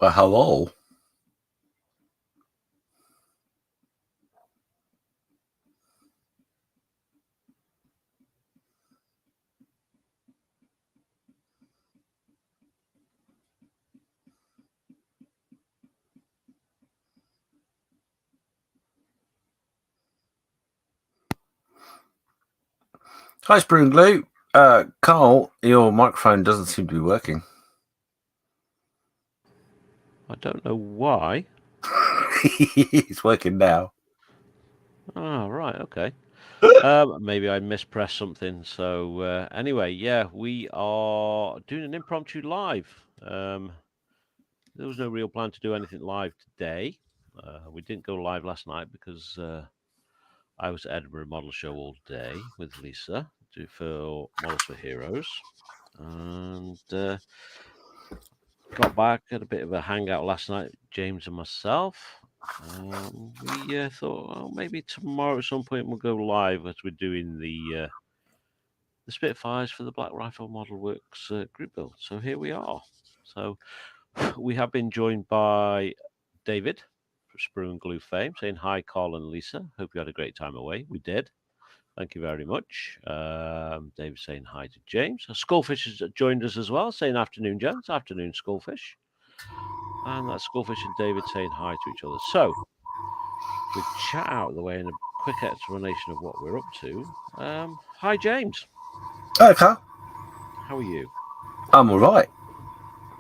Well, hello. Hi, Spoon Glue. Carl, your microphone doesn't seem to be working. I don't know why. It's working now. Oh, right, okay. Maybe I mispressed something. So anyway, yeah, we are doing an impromptu live. There was no real plan to do anything live today. We didn't go live last night because I was at Edinburgh Model Show all day with Lisa for Models for Heroes, and got back, had a bit of a hangout last night, James and myself. We thought, well, maybe tomorrow at some point we'll go live as we're doing the Spitfires for the Black Rifle Model Works group build. So here we are. So we have been joined by David from Sprue and Glue fame, saying hi, Carl and Lisa. Hope you had a great time away. We did. Thank you very much. David saying hi to James. Skullfish has joined us as well, saying afternoon, gents. Afternoon, Skullfish. And that's Skullfish and David saying hi to each other. So, with chat out of the way and a quick explanation of what we're up to. Hi, James. Hi, Carl. How are you? I'm all right.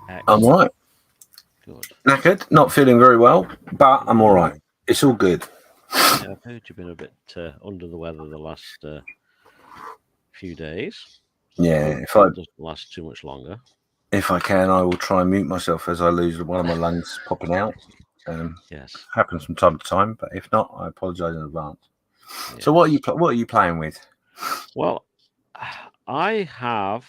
Excellent. I'm all right. Good. Knackered, not feeling very well, but I'm all right. It's all good. Yeah, I've heard you've been a bit under the weather the last few days. So Yeah, if it doesn't last too much longer. If I can, I will try and mute myself as I lose one of my lungs popping out. Yes, happens from time to time, but if not, I apologise in advance. yes. So, what are you playing with? Well, I have.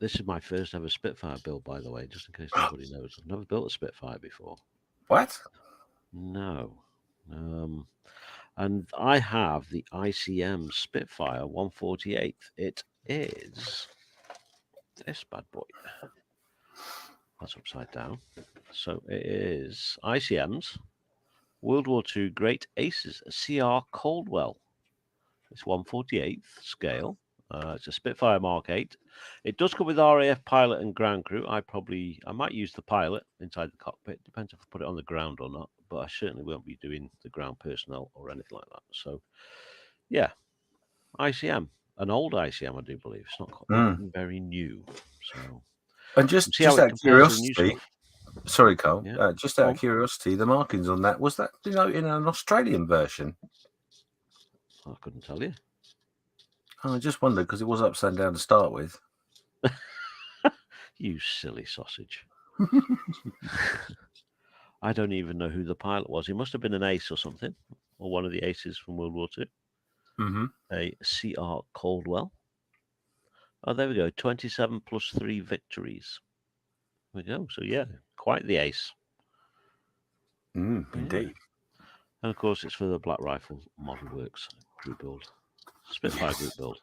This is my first ever Spitfire build, by the way, just in case nobody knows. I've never built a Spitfire before. What? No. And I have the ICM Spitfire 148. It is this bad boy. That's upside down. So it is ICM's World War II Great Aces CR Caldwell. It's 148th scale. It's a Spitfire Mark 8. It does come with RAF pilot and ground crew. I might use the pilot inside the cockpit. Depends if I put it on the ground or not. But I certainly won't be doing the ground personnel or anything like that. So, yeah, ICM, an old ICM, I do believe. It's not very new. So, and just how out it of compares with new curiosity, stuff. sorry, Carl. Yeah. Just out of curiosity, the markings on that was that in an Australian version? I couldn't tell you. I just wondered because it was upside down to start with. You silly sausage. I don't even know who the pilot was. He must have been an ace or something, or one of the aces from World War II. Mm-hmm. A CR Caldwell. Oh, there we go. 27 plus 3 victories. There we go. So, yeah, quite the ace. Indeed. And, of course, it's for the Black Rifle Model Works group build. Spitfire group build.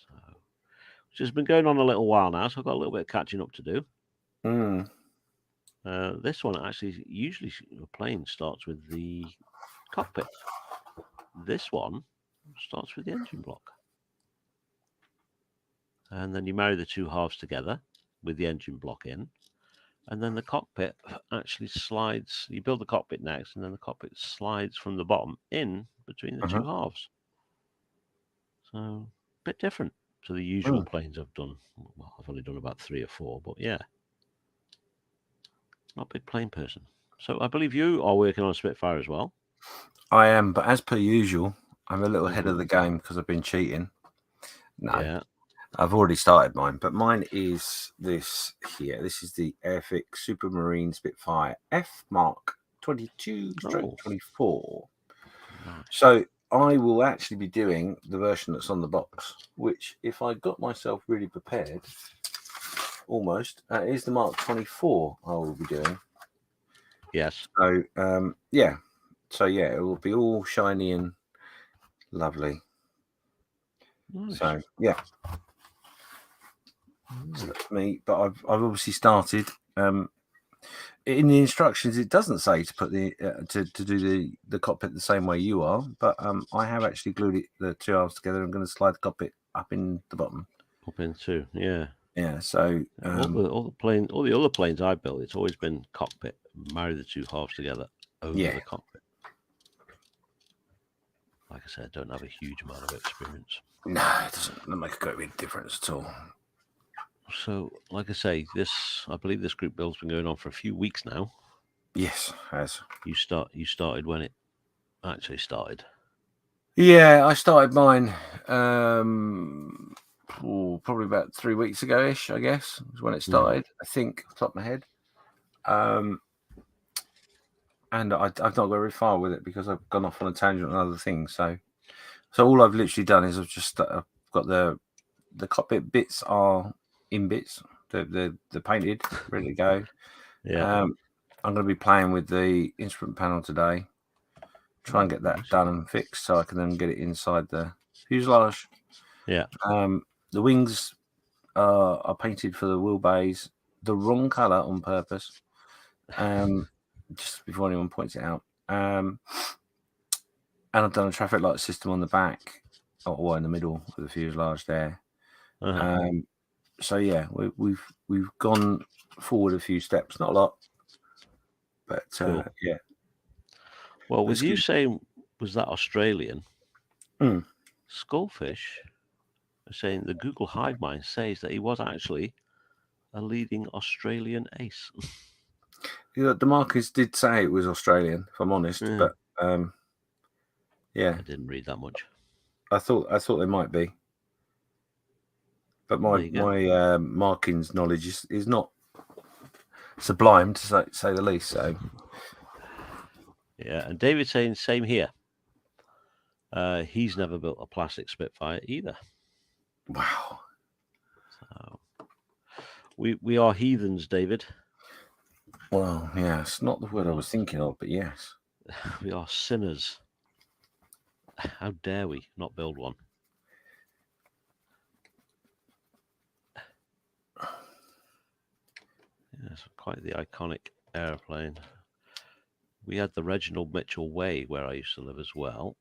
So, which has been going on a little while now, so I've got a little bit of catching up to do. This one actually, usually a plane starts with the cockpit. This one starts with the engine block. And then you marry the two halves together with the engine block in. And then the cockpit actually slides. You build the cockpit next, and then the cockpit slides from the bottom in between the two halves. So, a bit different to the usual planes I've done. Well, I've only done about 3 or 4, but yeah. Not a big plane person. So, I believe you are working on a Spitfire as well. I am, but as per usual, I'm a little ahead of the game because I've been cheating. No, yeah. I've already started mine, but mine is this here. This is the Airfix Supermarine Spitfire F Mark 22/24. Nice. So I will actually be doing the version that's on the box, which, if I got myself really prepared, almost is the Mark 24 I will be doing. Yes. So yeah. So yeah, it will be all shiny and lovely. Nice. So yeah. So that's me, but I've obviously started. In the instructions, it doesn't say to put the to do the cockpit the same way you are, but I have actually glued the two halves together. I'm going to slide the cockpit up in the bottom. Up into, yeah. Yeah. So all the other planes I built, it's always been cockpit. Marry the two halves together over the cockpit. Like I said, I don't have a huge amount of experience. No, it doesn't make a great big difference at all. So, like I say, I believe this group build's been going on for a few weeks now. Yes, has. You started when it actually started. Yeah, I started mine probably about 3 weeks ago-ish, I guess, was when it started. I think, off the top of my head. And I've not got very far with it because I've gone off on a tangent on other things. So all I've literally done is I've just I've got the cockpit bits are in bits. They're painted, ready to go. Yeah. I'm going to be playing with the instrument panel today. Try and get that done and fixed so I can then get it inside the fuselage. Yeah. The wings are painted for the wheelbase the wrong color on purpose. Just before anyone points it out. And I've done a traffic light system on the back, or in the middle of the fuselage there. So yeah, we've gone forward a few steps, not a lot, but cool. Yeah. Well, with you saying was that Australian? Skullfish saying the Google Hive Mind says that he was actually a leading Australian ace. Yeah, the markers did say it was Australian, if I'm honest, but yeah, I didn't read that much. I thought they might be, but my markings knowledge is not sublime to say the least. So yeah, and David's saying same here. He's never built a plastic Spitfire either. Wow. So we are heathens, David. Well, yeah, it's not the word I was thinking of, but yes. We are sinners. How dare we not build one? Yes, quite the iconic airplane. We had the Reginald Mitchell Way where I used to live as well.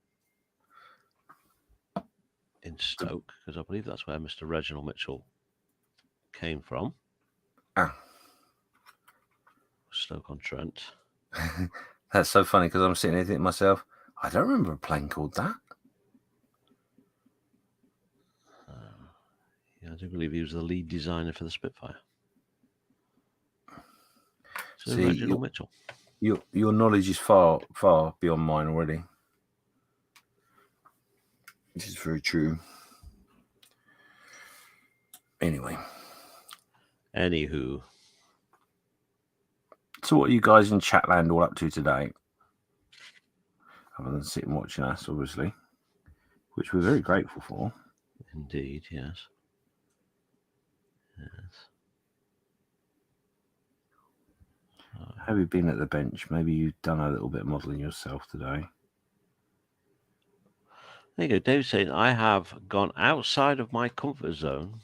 In Stoke, because I believe that's where Mr. Reginald Mitchell came from. Stoke-on-Trent. That's so funny because I'm sitting here thinking to myself, I don't remember a plane called that. Yeah, I do believe he was the lead designer for the Spitfire. So see, Reginald Mitchell. Your knowledge is far, far beyond mine already. This is very true. Anyway. Anywho. So what are you guys in Chatland all up to today? Other than sitting watching us, obviously, which we're very grateful for. Indeed, yes. Yes. Have you been at the bench? Maybe you've done a little bit of modelling yourself today. There you go. Dave's saying, I have gone outside of my comfort zone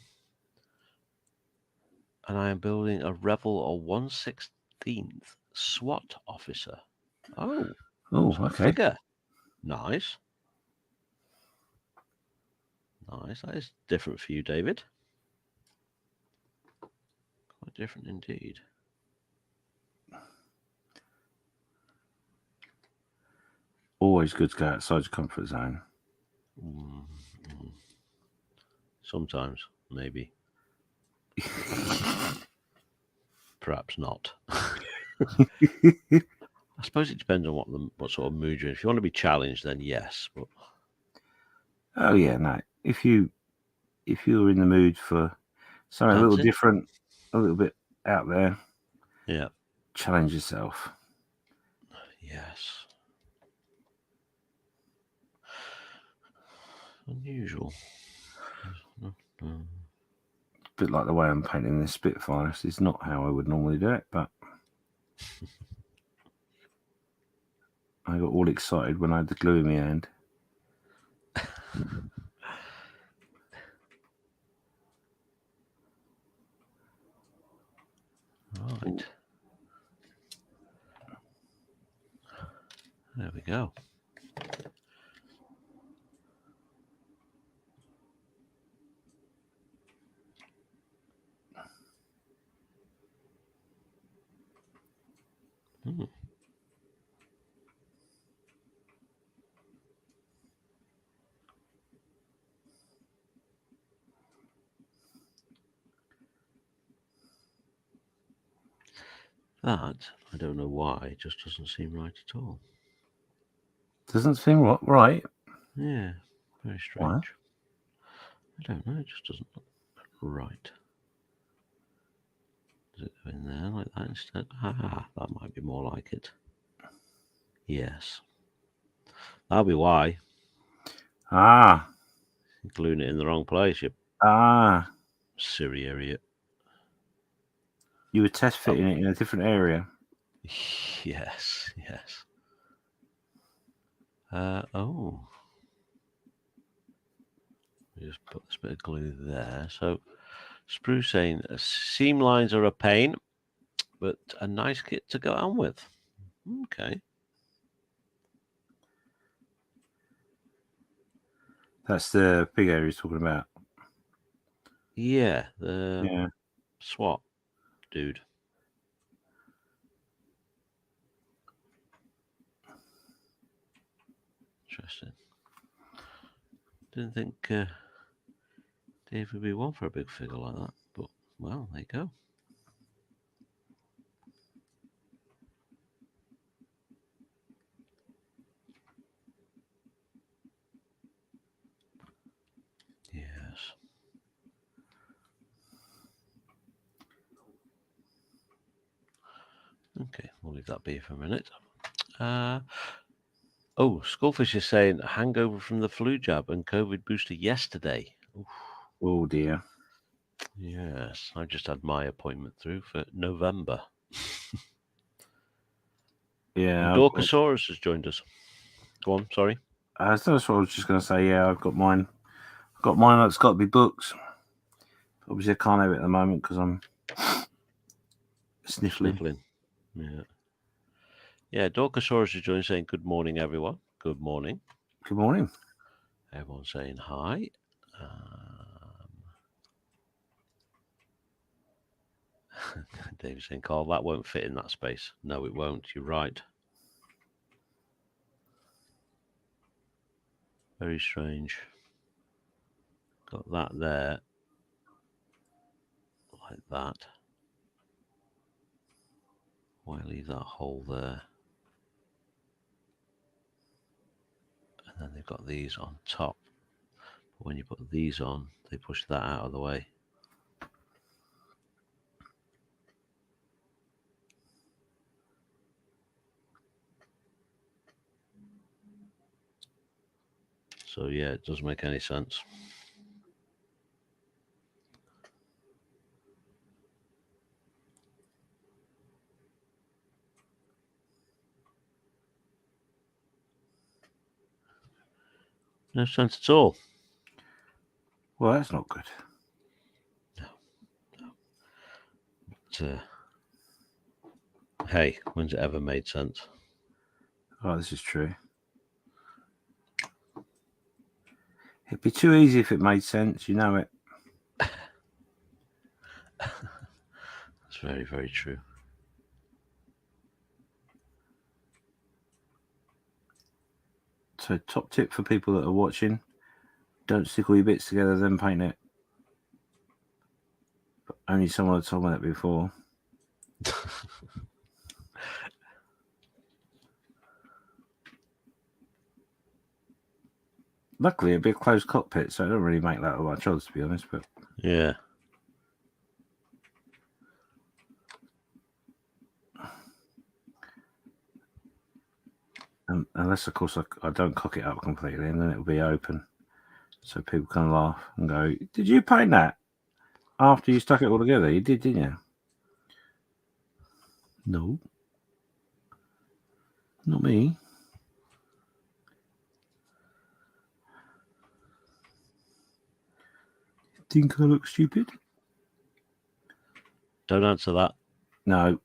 and I am building a Rebel or 1/16th SWAT officer. Oh, okay. Figure. Nice. Nice. That is different for you, David. Quite different indeed. Always good to go outside your comfort zone. Sometimes, maybe. Perhaps not. I suppose it depends on what sort of mood you're in. If you want to be challenged, then yes. But oh yeah, no. If you're in the mood for something a little different, a little bit out there, yeah, challenge yourself. Yes. Unusual. A bit like the way I'm painting this Spitfire. This is not how I would normally do it, but I got all excited when I had the glue in my hand. Right. There we go. That, I don't know why, it just doesn't seem right at all. Doesn't seem right. Yeah, very strange. Why? I don't know, it just doesn't look right. Does it go in there like that instead? Ah, that might be more like it. Yes. That'll be why. Ah. You're gluing it in the wrong place, you silly idiot. You were test fitting it in a different area. Yes, yes. Oh. Just put this bit of glue there. So, Spruce saying, seam lines are a pain, but a nice kit to go on with. Okay. That's the big area he's talking about. Yeah, the Yeah. SWAT dude. Interesting. Didn't think Dave would be one for a big figure like that, but well, there you go. Yes. Okay, we'll leave that be for a minute. Oh, Skullfish is saying hangover from the flu jab and COVID booster yesterday. Oof. Oh dear. Yes, I just had my appointment through for November. Yeah. Dorkosaurus has joined us. Go on, sorry. That's what I was just going to say. Yeah, I've got mine. That's got to be booked. Obviously, I can't have it at the moment because I'm sniffling. Yeah. Yeah, Dorkosaurus has joined saying good morning, everyone. Good morning. Good morning. Everyone's saying hi. Dave's saying, Carl, that won't fit in that space. No, it won't. You're right. Very strange. Got that there. Like that. Why leave that hole there? And then they've got these on top. But when you put these on, they push that out of the way. So yeah, it doesn't make any sense. No sense at all. Well, that's not good. No. But, hey, when's it ever made sense? Oh, this is true. It'd be too easy if it made sense. You know it. That's very, very true. So, top tip for people that are watching: don't stick all your bits together, then paint it. But only someone had told me that before. Luckily, it'd be a closed cockpit, so it don't really make that much odds, to be honest. But yeah. Unless, of course, I don't cock it up completely, and then it'll be open, so people can laugh and go, "Did you paint that after you stuck it all together? You did, didn't you?" No, not me. Think I look stupid? Don't answer that. No,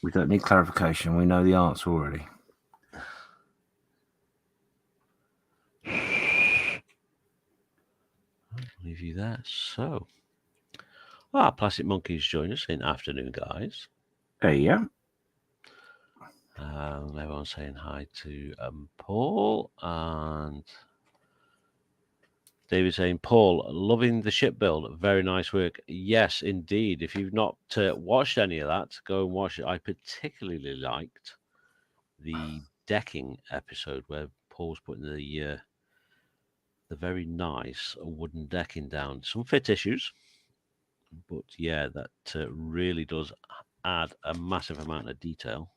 we don't need clarification. We know the answer already. review there. So, Plastic Monkeys join us in afternoon, guys. There you go. Everyone's saying hi to Paul, and David saying, Paul, loving the ship build. Very nice work. Yes, indeed. If you've not watched any of that, go and watch it. I particularly liked the decking episode where Paul's putting the very nice wooden decking down. Some fit issues, but yeah, that really does add a massive amount of detail.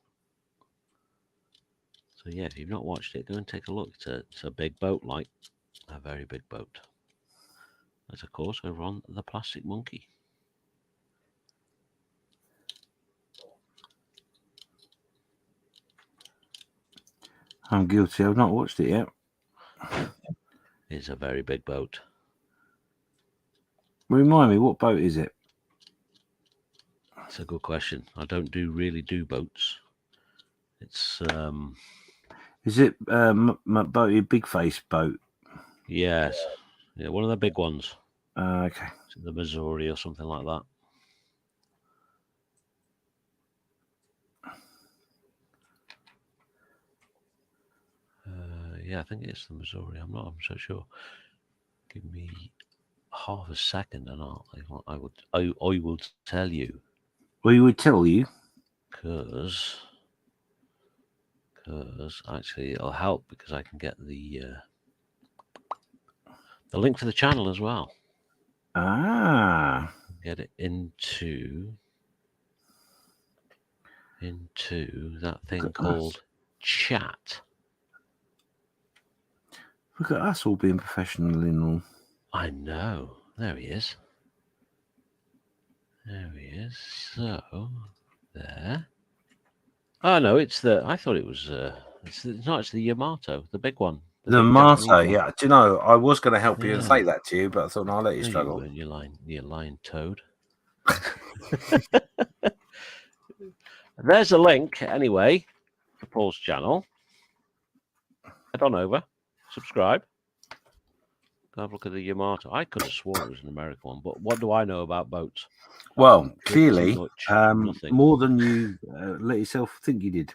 So yeah, if you've not watched it, go and take a look. It's a big boat, like a very big boat. That's of course over on the Plastic Monkey. I'm guilty. I've not watched it yet. It's a very big boat. Remind me, what boat is it? It's a good question. I don't really do boats. It's Is it boat, big face boat? yes, yeah, one of the big ones. Okay. The Missouri or something like that. Yeah, I think it's the Missouri. I'm so sure. Give me half a second, and I will tell you. We would tell you. Because actually it'll help because I can get the link for the channel as well. Get it into that thing called chat. Look at us all being professional in all. I know. There he is. So there. Oh no, it's the. I thought it was. It's the Yamato, the big one. The Yamato, yeah. Do you know? I was going to help you and say that to you, but I thought, no, I'll let you struggle. You lying toad. There's a link anyway for Paul's channel. Head on over, subscribe. Go have a look at the Yamato. I could have sworn it was an American one, but what do I know about boats? Well, clearly, nothing. More than you let yourself think you did.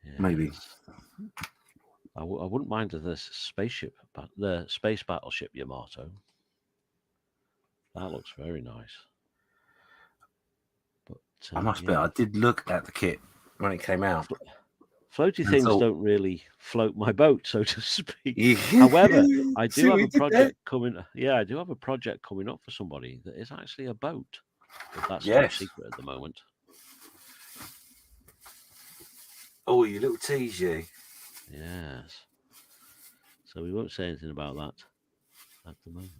Yes. Maybe. I wouldn't mind this spaceship, but the space battleship Yamato. That looks very nice. But I must admit, I did look at the kit when it came out. Floaty things don't really float my boat, so to speak. However, I do have a project coming. Yeah, I do have a project coming up for somebody that is actually a boat, but that's top secret at the moment. Oh, you little tease, you. Yes. So we won't say anything about that at the moment.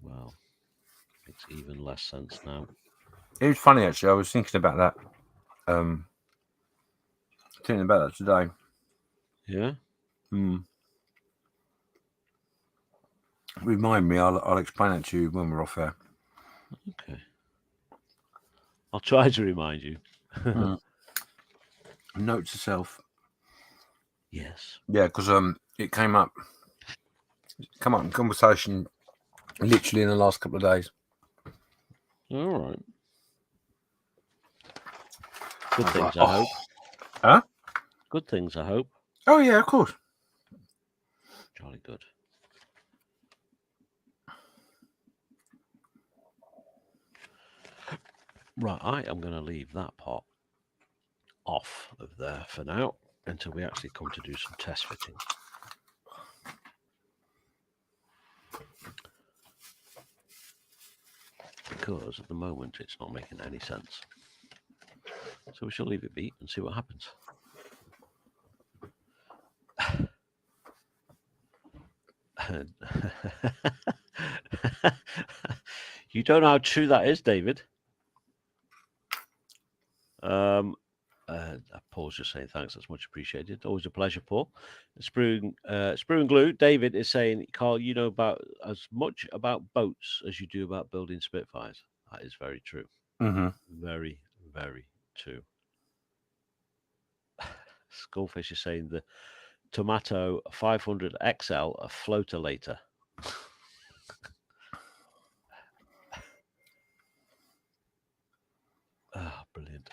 Well, makes even less sense now. It was funny actually. I was thinking about that. Thinking about that today. Yeah. Remind me. I'll explain it to you when we're off air. Okay. I'll try to remind you. Note to self. Yes. Yeah, because it come up in conversation literally in the last couple of days. All right. Good things, I hope. Huh? Good things, I hope. Oh yeah, of course. Jolly good. Right, I am going to leave that part off of there for now until we actually come to do some test fitting. Because at the moment it's not making any sense. So we shall leave it be and see what happens. You don't know how true that is, David. Paul's just saying thanks. That's much appreciated. Always a pleasure, Paul. Sprue and Glue. David is saying, Carl, you know about as much about boats as you do about building Spitfires. That is very true. Very, very true. Skullfish is saying Tomato 500 XL, a floater later. Ah, brilliant.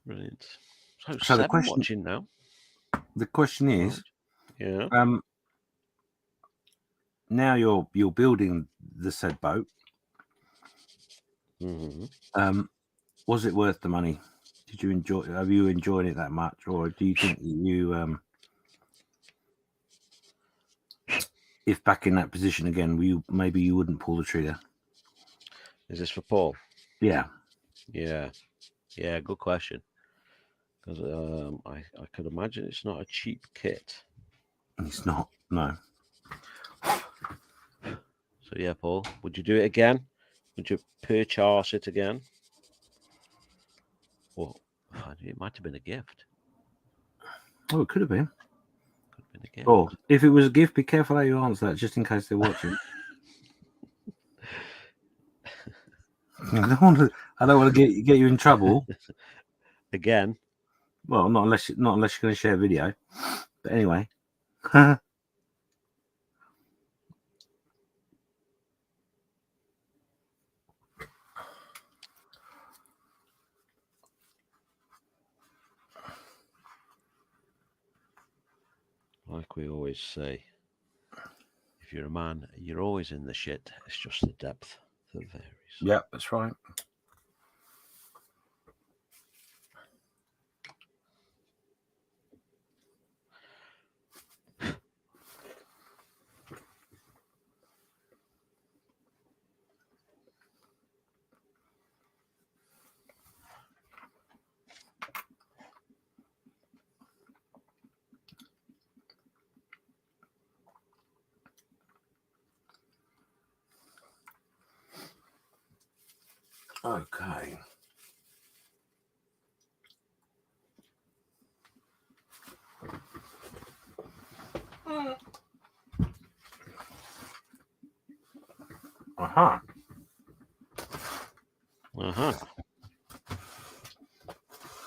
Brilliant. So the 7 question, watching now. the question is, Yeah. now you're building the said boat. Was it worth the money? Did you enjoy? Have you enjoyed it that much, or do you think that you, if back in that position again, maybe you wouldn't pull the trigger? Is this for Paul? Yeah. Yeah. Good question. Because I could imagine it's not a cheap kit. It's not. No. So yeah, Paul, would you do it again? Would you purchase it again? Or it might have been a gift. Oh, it could have been. Could have been a gift. Or if it was a gift, be careful how you answer that, just in case they're watching. I don't want to get you in trouble again. Well, not unless you're going to share a video. But anyway. Like we always say, if you're a man, you're always in the shit. It's just the depth that varies. Yeah, that's right. Okay.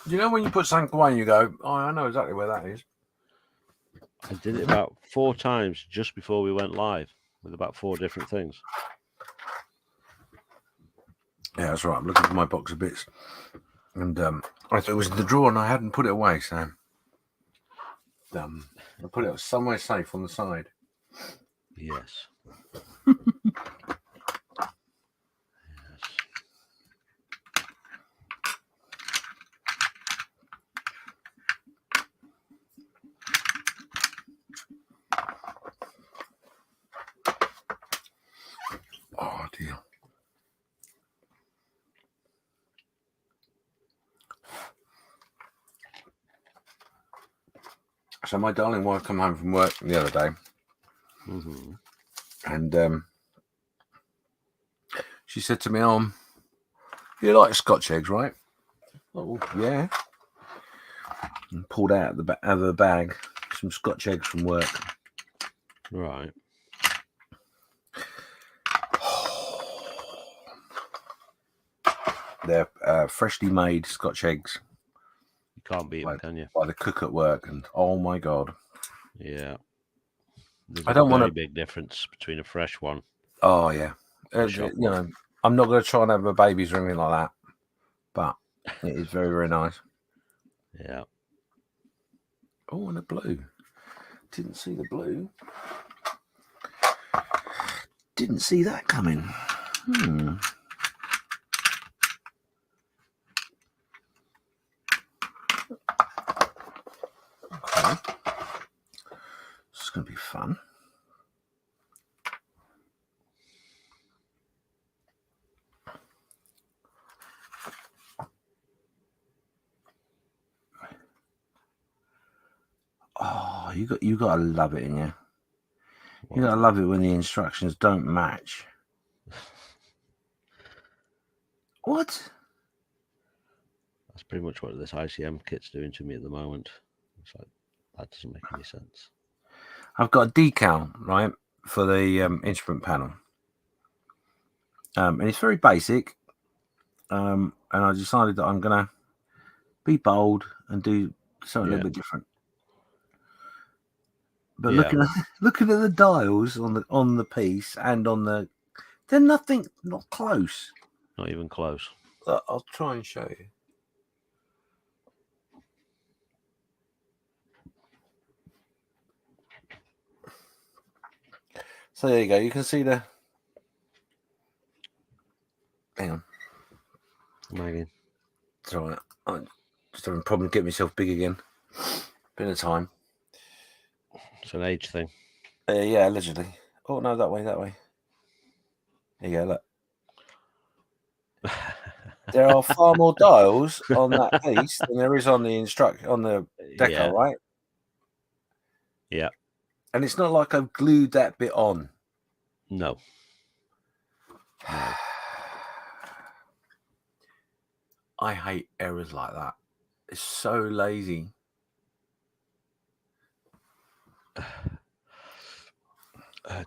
You know when you put something away and you go, oh, I know exactly where that is. I did it about 4 times just before we went live with about 4 different things. Yeah, that's right. I'm looking for my box of bits. And I thought it was in the drawer and I hadn't put it away, so I put it somewhere safe on the side. Yes. Oh, dear. So my darling wife come home from work the other day. And she said to me, you like Scotch eggs, right? Oh, yeah. And pulled out of her bag some Scotch eggs from work. Right. They're freshly made Scotch eggs. You can't beat them, can you? By the cook at work, and oh my god. Yeah. There's I don't want a very big difference between a fresh one. Oh yeah. You know, I'm not going to try and have a babies or anything like that, but it is very, very nice. Yeah. Oh, and a blue. Didn't see the blue. Didn't see that coming. Okay. This is going to be fun. Oh, you got to love it in you. You got to love it when the instructions don't match. What? That's pretty much what this ICM kit's doing to me at the moment. It's like, that doesn't make any sense. I've got a decal, right, for the instrument panel. And it's very basic. And I decided that I'm going to be bold and do something a little bit different. But looking at the dials on the piece and on the, they're not close. Not even close. I'll try and show you. So there you go. You can see the. Hang on. Maggie. It's all right. I'm just having a problem getting myself big again. Been a time. It's an age thing. Yeah, allegedly. Oh no, that way. There you go. Look. There are far more dials on that piece than there is on the deco, right? Yeah. And it's not like I've glued that bit on. No. I hate errors like that. It's so lazy.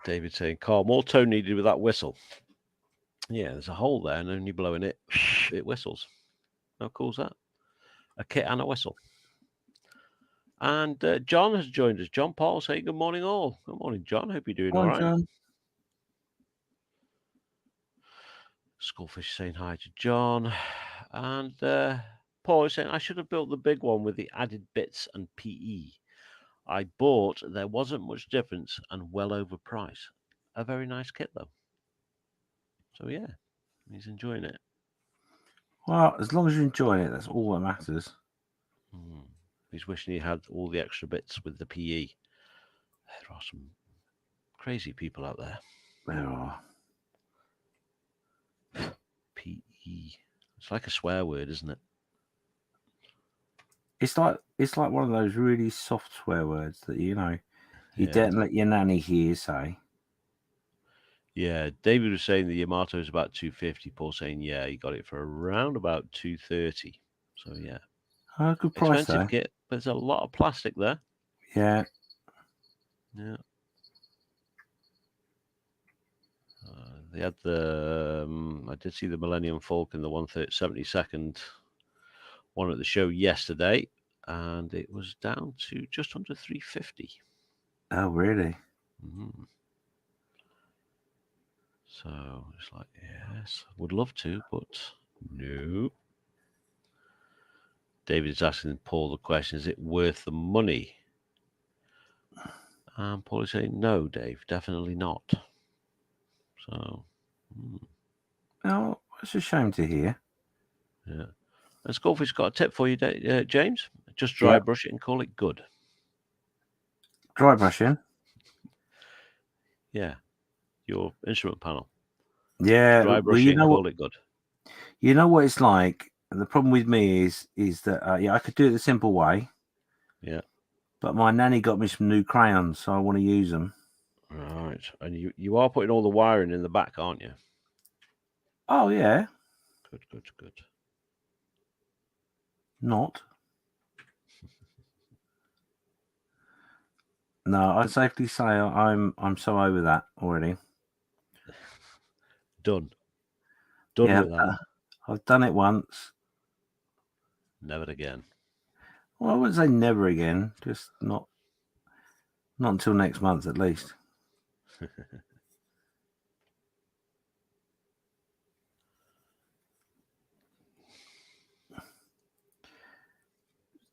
David saying, Carl, more tone needed with that whistle. Yeah, there's a hole there, and only blowing it, it whistles. How cool is that? A kit and a whistle. And John has joined us. John Paul saying, good morning, all. Good morning, John. Hope you're doing all right. John. Skullfish saying hi to John. And Paul is saying, I should have built the big one with the added bits and PE. I bought, there wasn't much difference and well over price. A very nice kit, though. So, yeah, he's enjoying it. Well, as long as you're enjoying it, that's all that matters. He's wishing he had all the extra bits with the PE. There are some crazy people out there. There are. PE. It's like a swear word, isn't it? It's like one of those really soft swear words that you don't let your nanny hear you say. Yeah, David was saying the Yamato is about 250. Paul saying, yeah, he got it for around about 230. So yeah, good price, expensive though. kit, but there's a lot of plastic there. Yeah. They had the. I did see the Millennium Falcon, the 172nd one at the show yesterday, and it was down to just under 350. Oh, really? So it's like, yes, would love to, but no. David is asking Paul the question, is it worth the money? And Paul is saying, no, Dave, definitely not. So. Oh, it's a shame to hear. Yeah. And Skullfish got a tip for you, James. Just dry brush it and call it good. Dry brushing? Yeah. Your instrument panel. Yeah. Dry brush it and call it good. You know what it's like? And the problem with me is that, I could do it the simple way. Yeah. But my nanny got me some new crayons, so I want to use them. Right. And you are putting all the wiring in the back, aren't you? Oh, yeah. Good. Not. No, I'd safely say I'm so over that already. Done with that. I've done it once. Never again. Well, I wouldn't say never again. Just not until next month, at least.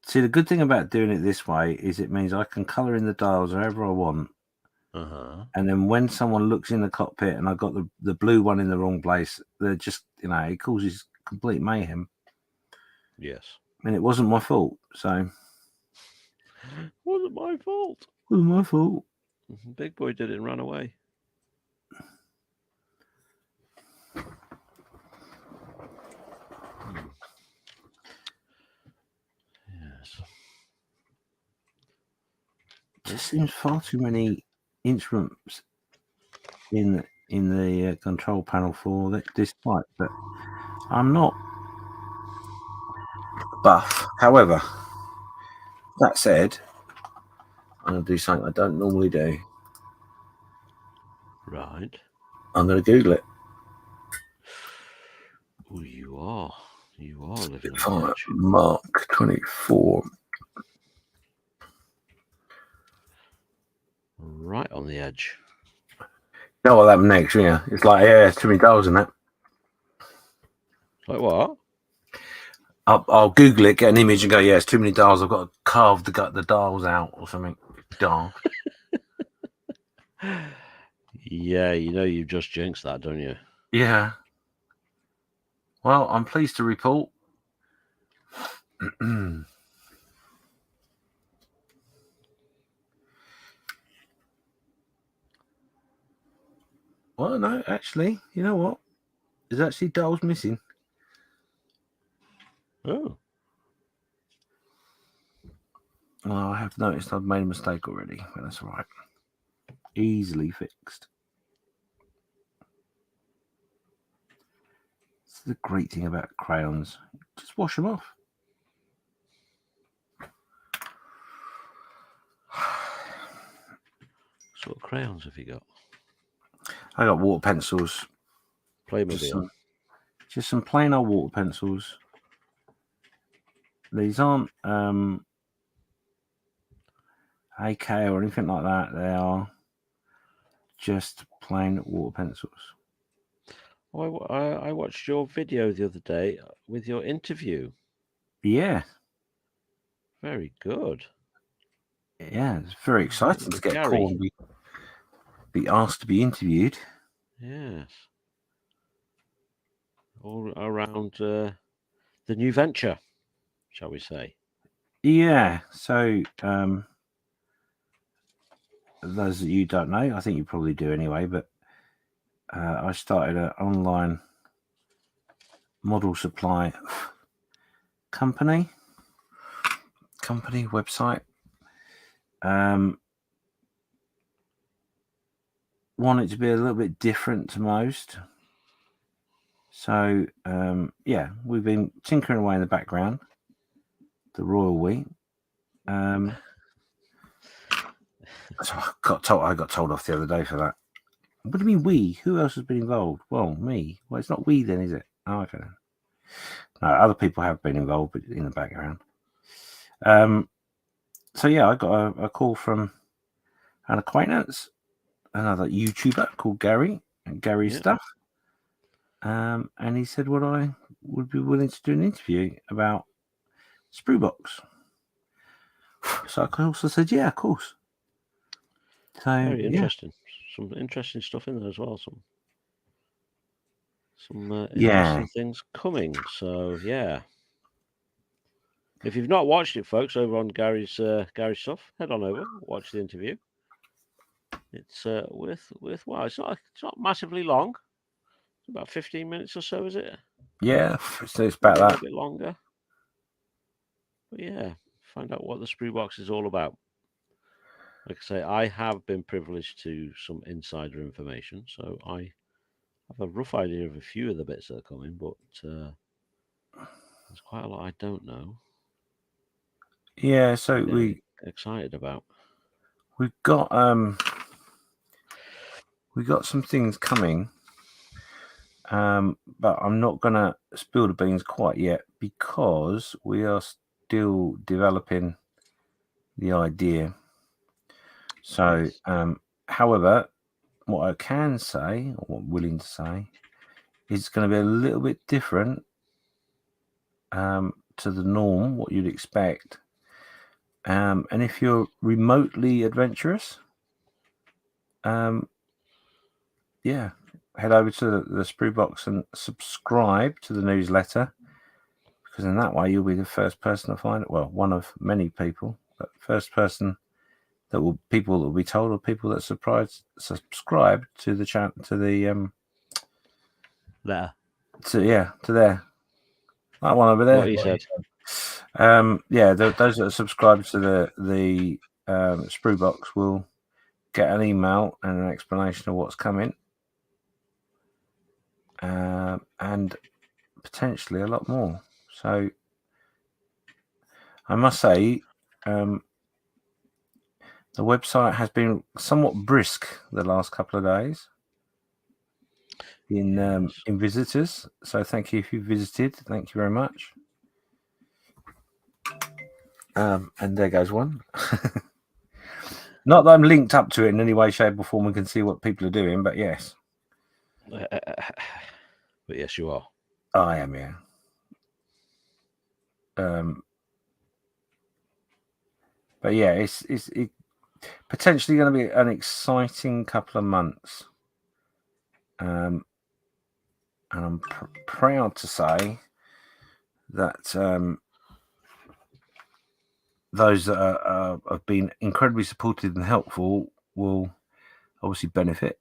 See, the good thing about doing it this way is it means I can colour in the dials wherever I want. And then when someone looks in the cockpit and I got the blue one in the wrong place, they're just, it causes complete mayhem. Yes. And it wasn't my fault, so. Wasn't my fault. Wasn't my fault. Big boy did it and ran away. Yes. There seems far too many instruments in the control panel for this type, but I'm not buff. However, that said, I'm going to do something I don't normally do. Right. I'm going to Google it. Oh, you are living Spitfire on the edge. Mark 24. right on the edge. You know what happened next? Yeah, it's like it's too many dials in that. Like what? I'll Google it, get an image, and go, yeah, it's too many dials. I've got to carve the dials out or something. Darn. Yeah, you know you've just jinxed that, don't you? Yeah. Well, I'm pleased to report. Well, no, actually, you know what? There's actually dials missing. Oh. Well, I have noticed I've made a mistake already, but that's all right. Easily fixed. This is the great thing about crayons. Just wash them off. So what crayons have you got? I got water pencils. Playmobil. Just some plain old water pencils. These aren't AK or anything like that. They are just plain water pencils. Oh, I watched your video the other day with your interview. Yeah. Very good. Yeah, it's very exciting to get a call and be asked to be interviewed. Yes. All around the new venture, shall we say. Yeah. So those that you don't know, I think you probably do anyway, but I started an online model supply company website. Want it to be a little bit different to most. So yeah, we've been tinkering away in the background. The royal we. So I got told off the other day for that. What do you mean we? Who else has been involved? Well, me. Well, it's not we then, is it? Oh, okay. No, other people have been involved, but in the background. So yeah, I got a call from an acquaintance, another YouTuber called Gary, and Gary's stuff. And he said, "Would I be willing to do an interview about Spruebox?" So I also said, "Yeah, of course." So Very interesting. Some interesting stuff in there as well. Some interesting things coming. So yeah. If you've not watched it, folks, over on Gary's stuff, head on over, watch the interview. It's worthwhile. It's not massively long. It's about 15 minutes or so, is it? Yeah, so it's about a that. little bit longer. But yeah, find out what the sprue box is all about. Like I say, I have been privileged to some insider information, so I have a rough idea of a few of the bits that are coming, but there's quite a lot I don't know. Yeah, so Very excited about. We've got some things coming, but I'm not gonna spill the beans quite yet because we are still developing the idea. So, however, what I can say, or what I'm willing to say, is it's going to be a little bit different to the norm, what you'd expect. And if you're remotely adventurous, yeah, head over to the Sprue Box and subscribe to the newsletter, because in that way you'll be the first person to find it. Well, one of many people, but first person people that will be told, or people that subscribe to the channel, to the there. To there. That one over there. What he said. Yeah, those that subscribe to the Sprue Box will get an email and an explanation of what's coming, and potentially a lot more. So I must say, the website has been somewhat brisk the last couple of days in visitors. So thank you if you visited. Thank you very much. And there goes one. Not that I'm linked up to it in any way, shape, or form and can see what people are doing, but yes. But yes, you are. I am, yeah. But yeah, it's potentially going to be an exciting couple of months. And I'm proud to say that those that have been incredibly supportive and helpful will obviously benefit,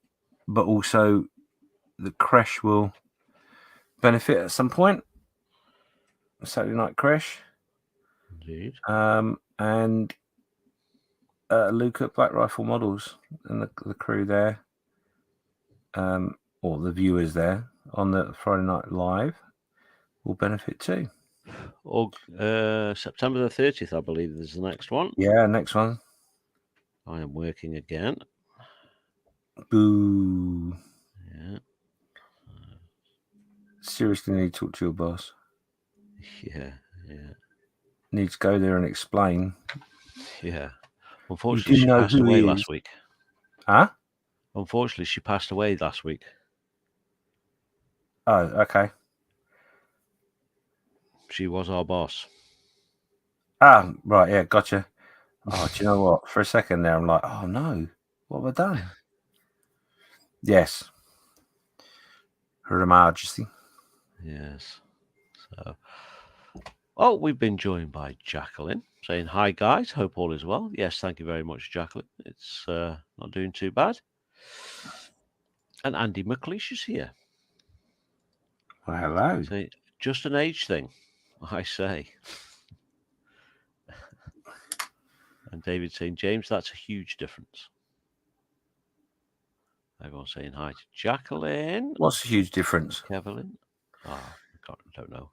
but also the crash will benefit at some point. Saturday night crash. Indeed. And Luke at Black Rifle Models and the crew there, or the viewers there on the Friday Night Live will benefit too. Or September the 30th, I believe, is the next one. Yeah, next one. I am working again. Boo. Yeah. Seriously need to talk to your boss. Yeah. Need to go there and explain. Yeah. Unfortunately, she passed away last week. Huh? Unfortunately, she passed away last week. Oh, okay. She was our boss. Ah, right, yeah, gotcha. Oh, do you know what? For a second there, I'm like, oh no, what have I done? Yes. Her Majesty. Yes. So, oh, we've been joined by Jacqueline saying, hi, guys. Hope all is well. Yes, thank you very much, Jacqueline. It's not doing too bad. And Andy McLeish is here. Well, hello. So, just an age thing, I say. And David saying, James, that's a huge difference. Everyone saying hi to Jacqueline. What's the huge difference? Kevin. I don't know.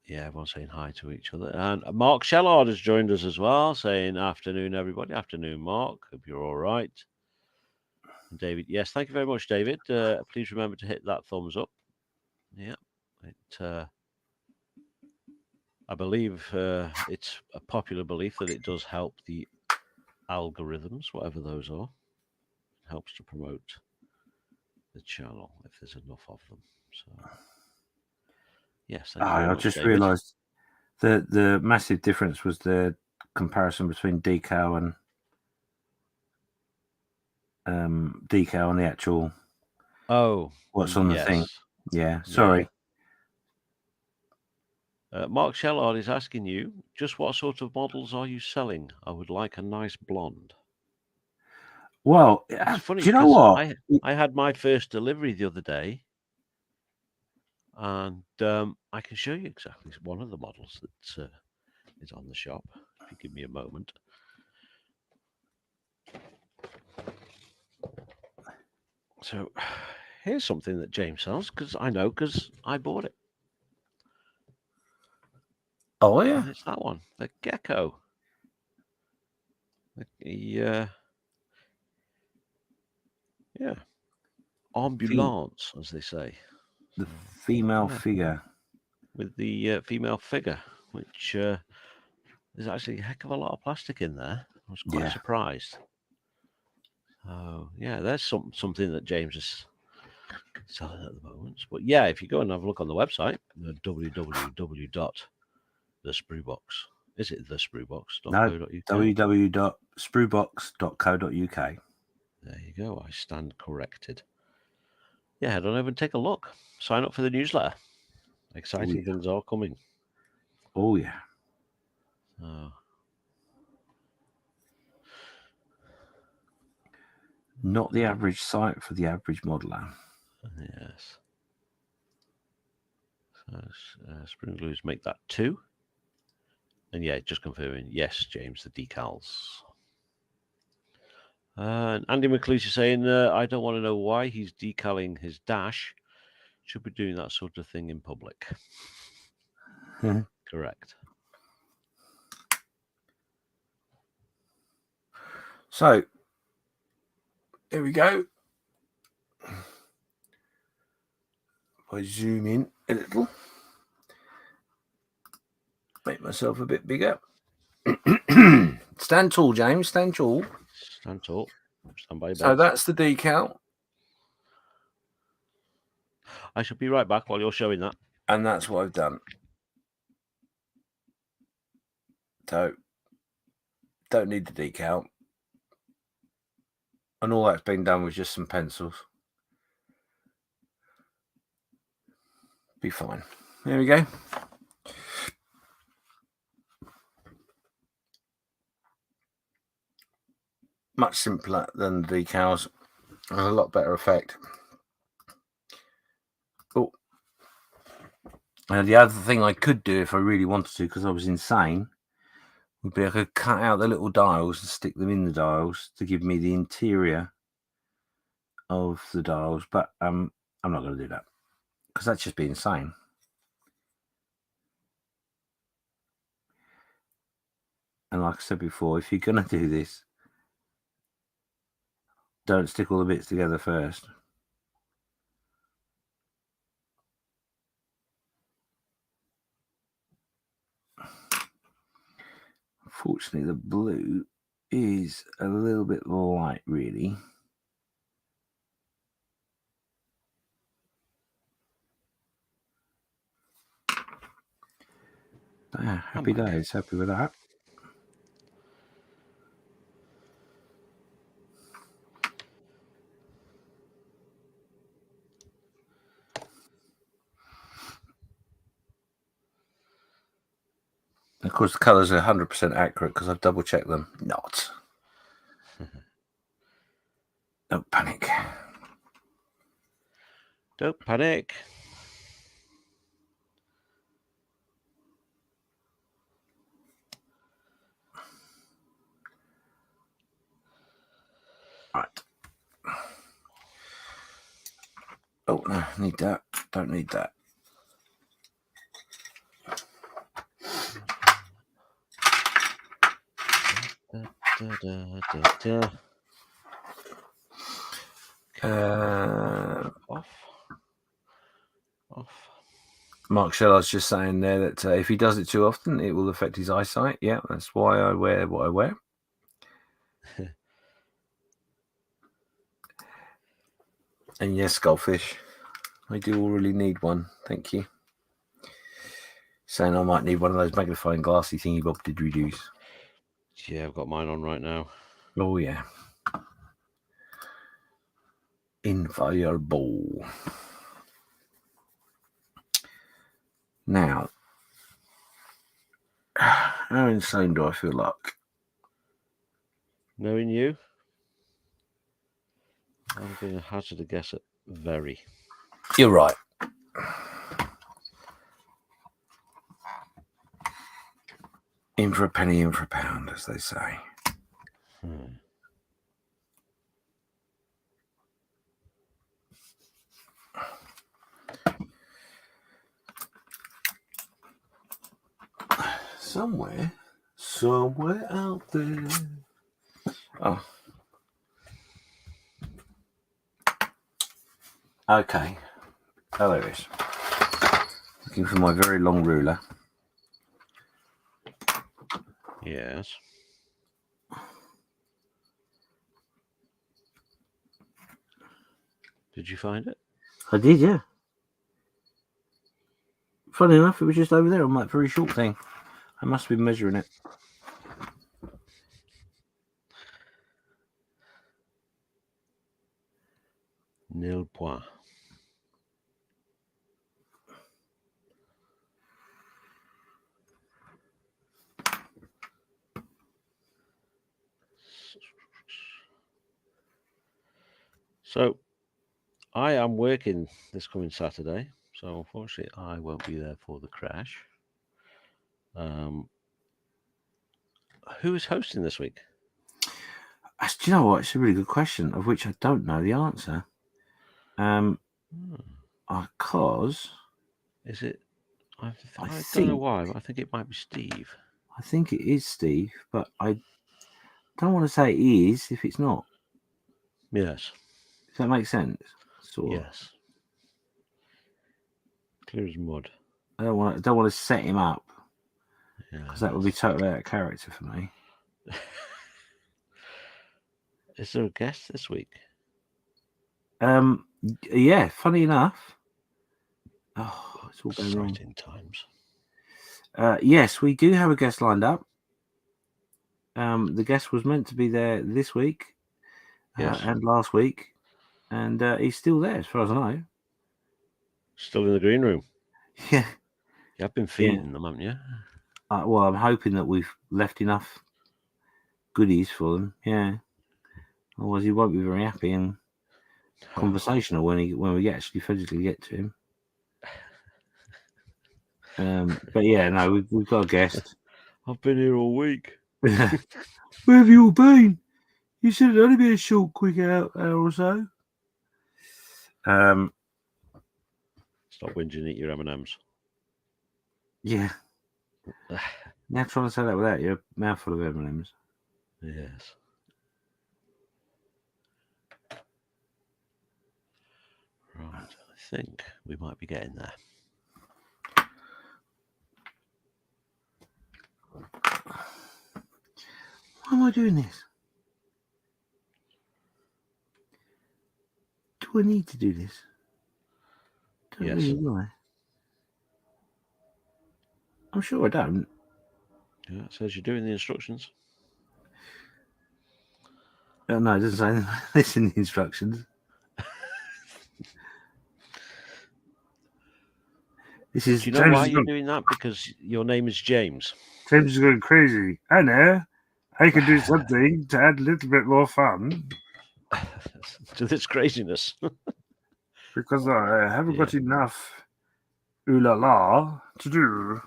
Yeah, everyone's saying hi to each other. And Mark Shellard has joined us as well, saying afternoon, everybody. Afternoon, Mark. Hope you're all right. And David, yes, thank you very much, David. Please remember to hit that thumbs up. Yeah, I believe it's a popular belief that it does help the algorithms, whatever those are. It helps to promote the channel if there's enough of them. So, yes, thank you very much, just David. realised the massive difference was the comparison between decal and the actual. Oh, what's on the thing? Yeah, sorry. Mark Shellard is asking you, just what sort of models are you selling? I would like a nice blonde. Well, It's funny, do you know what? I had my first delivery the other day, and I can show you exactly one of the models that is on the shop. If you give me a moment. So here's something that James sells, because I bought it. Oh, yeah. And it's that one, the Gecko. Yeah. Ambulance, as they say. The female figure. With the female figure, which there's actually a heck of a lot of plastic in there. I was quite surprised. Oh, yeah, there's something that James is selling at the moment. But yeah, if you go and have a look on the website, the www.thespruebox. Is it thespruebox.co.uk? No, www.spruebox.co.uk. There you go. I stand corrected. Yeah, head on over and take a look. Sign up for the newsletter. Exciting things are coming. Oh, yeah. Not the average site for the average modeler. Yes. So spring glues make that 2. And yeah, just confirming, yes, James, the decals. And Andy McLeish is saying, I don't want to know why he's decaling his dash. Should be doing that sort of thing in public. Correct. So, here we go. If I zoom in a little, make myself a bit bigger. Stand tall, James. Stand tall. Stand tall. Stand by your So beds. that's the decal. I shall be right back while you're showing that. And that's what I've done. So, don't need the decal. And all that's been done with just some pencils. Be fine. There we go. Much simpler than the decals. And a lot better effect. Oh. And the other thing I could do if I really wanted to, because I was insane, would be I could cut out the little dials and stick them in the dials to give me the interior of the dials. But I'm not going to do that because that's just be insane. And like I said before, if you're going to do this, don't stick all the bits together first. Unfortunately, the blue is a little bit light, really. Happy days. Happy with that. Of course, the colours are 100% accurate because I've double checked them. Not. Don't panic. Don't panic. Right. Oh, no, need that. Don't need that. Off. Mark Shellard's just saying there that if he does it too often, it will affect his eyesight. Yeah, that's why I wear what I wear. And yes, Goldfish, I do really need one. Thank you. Saying I might need one of those magnifying glassy thingy bob didgeridoos. Yeah, I've got mine on right now. Oh, yeah. Invaluable. Now, how insane do I feel like? Knowing you, I'm going to hazard a guess at very. You're right. In for a penny, in for a pound, as they say. Somewhere out there. Oh. Okay. Oh, there it is. Looking for my very long ruler. Yes. Did you find it? I did, yeah. Funny enough, it was just over there on that very short thing. I must have been measuring it. Nil point. So, I am working this coming Saturday, so unfortunately I won't be there for the crash. Who is hosting this week? Do you know what? It's a really good question, of which I don't know the answer. Because is it? I don't know why, but I think it might be Steve. I think it is Steve, but I don't want to say it is if it's not. Yes. Does that make sense? Yes. Clear as mud. I don't want to set him up because that would be totally out of character for me. Is there a guest this week? Yeah, funny enough. Oh, it's all going wrong. Exciting times. Yes, we do have a guest lined up. The guest was meant to be there this week, Yes. and last week, and he's still there, as far as I know. Still in the green room. Yeah, You have been feeding them, haven't you? well, I'm hoping that we've left enough goodies for them. Yeah, otherwise he won't be very happy and conversational when we actually physically get to him. But yeah, no, we've got a guest. I've been here all week. Where have you all been? You said it'd only be a short, quick hour or so. Stop whinging, eat your M&Ms. Yeah. Now trying to say that without your mouthful of M&Ms. Yes. Right, I think we might be getting there. Why am I doing this? Do I need to do this? Don't Yes. really, do I? I'm sure I don't. Yeah, it says you're doing the instructions. No, it doesn't say this in the instructions. This is. Do you know why you're doing that? Because your name is James. James is going crazy. I know. I can do something to add a little bit more fun. To this craziness. Because I haven't got enough ooh la la to do.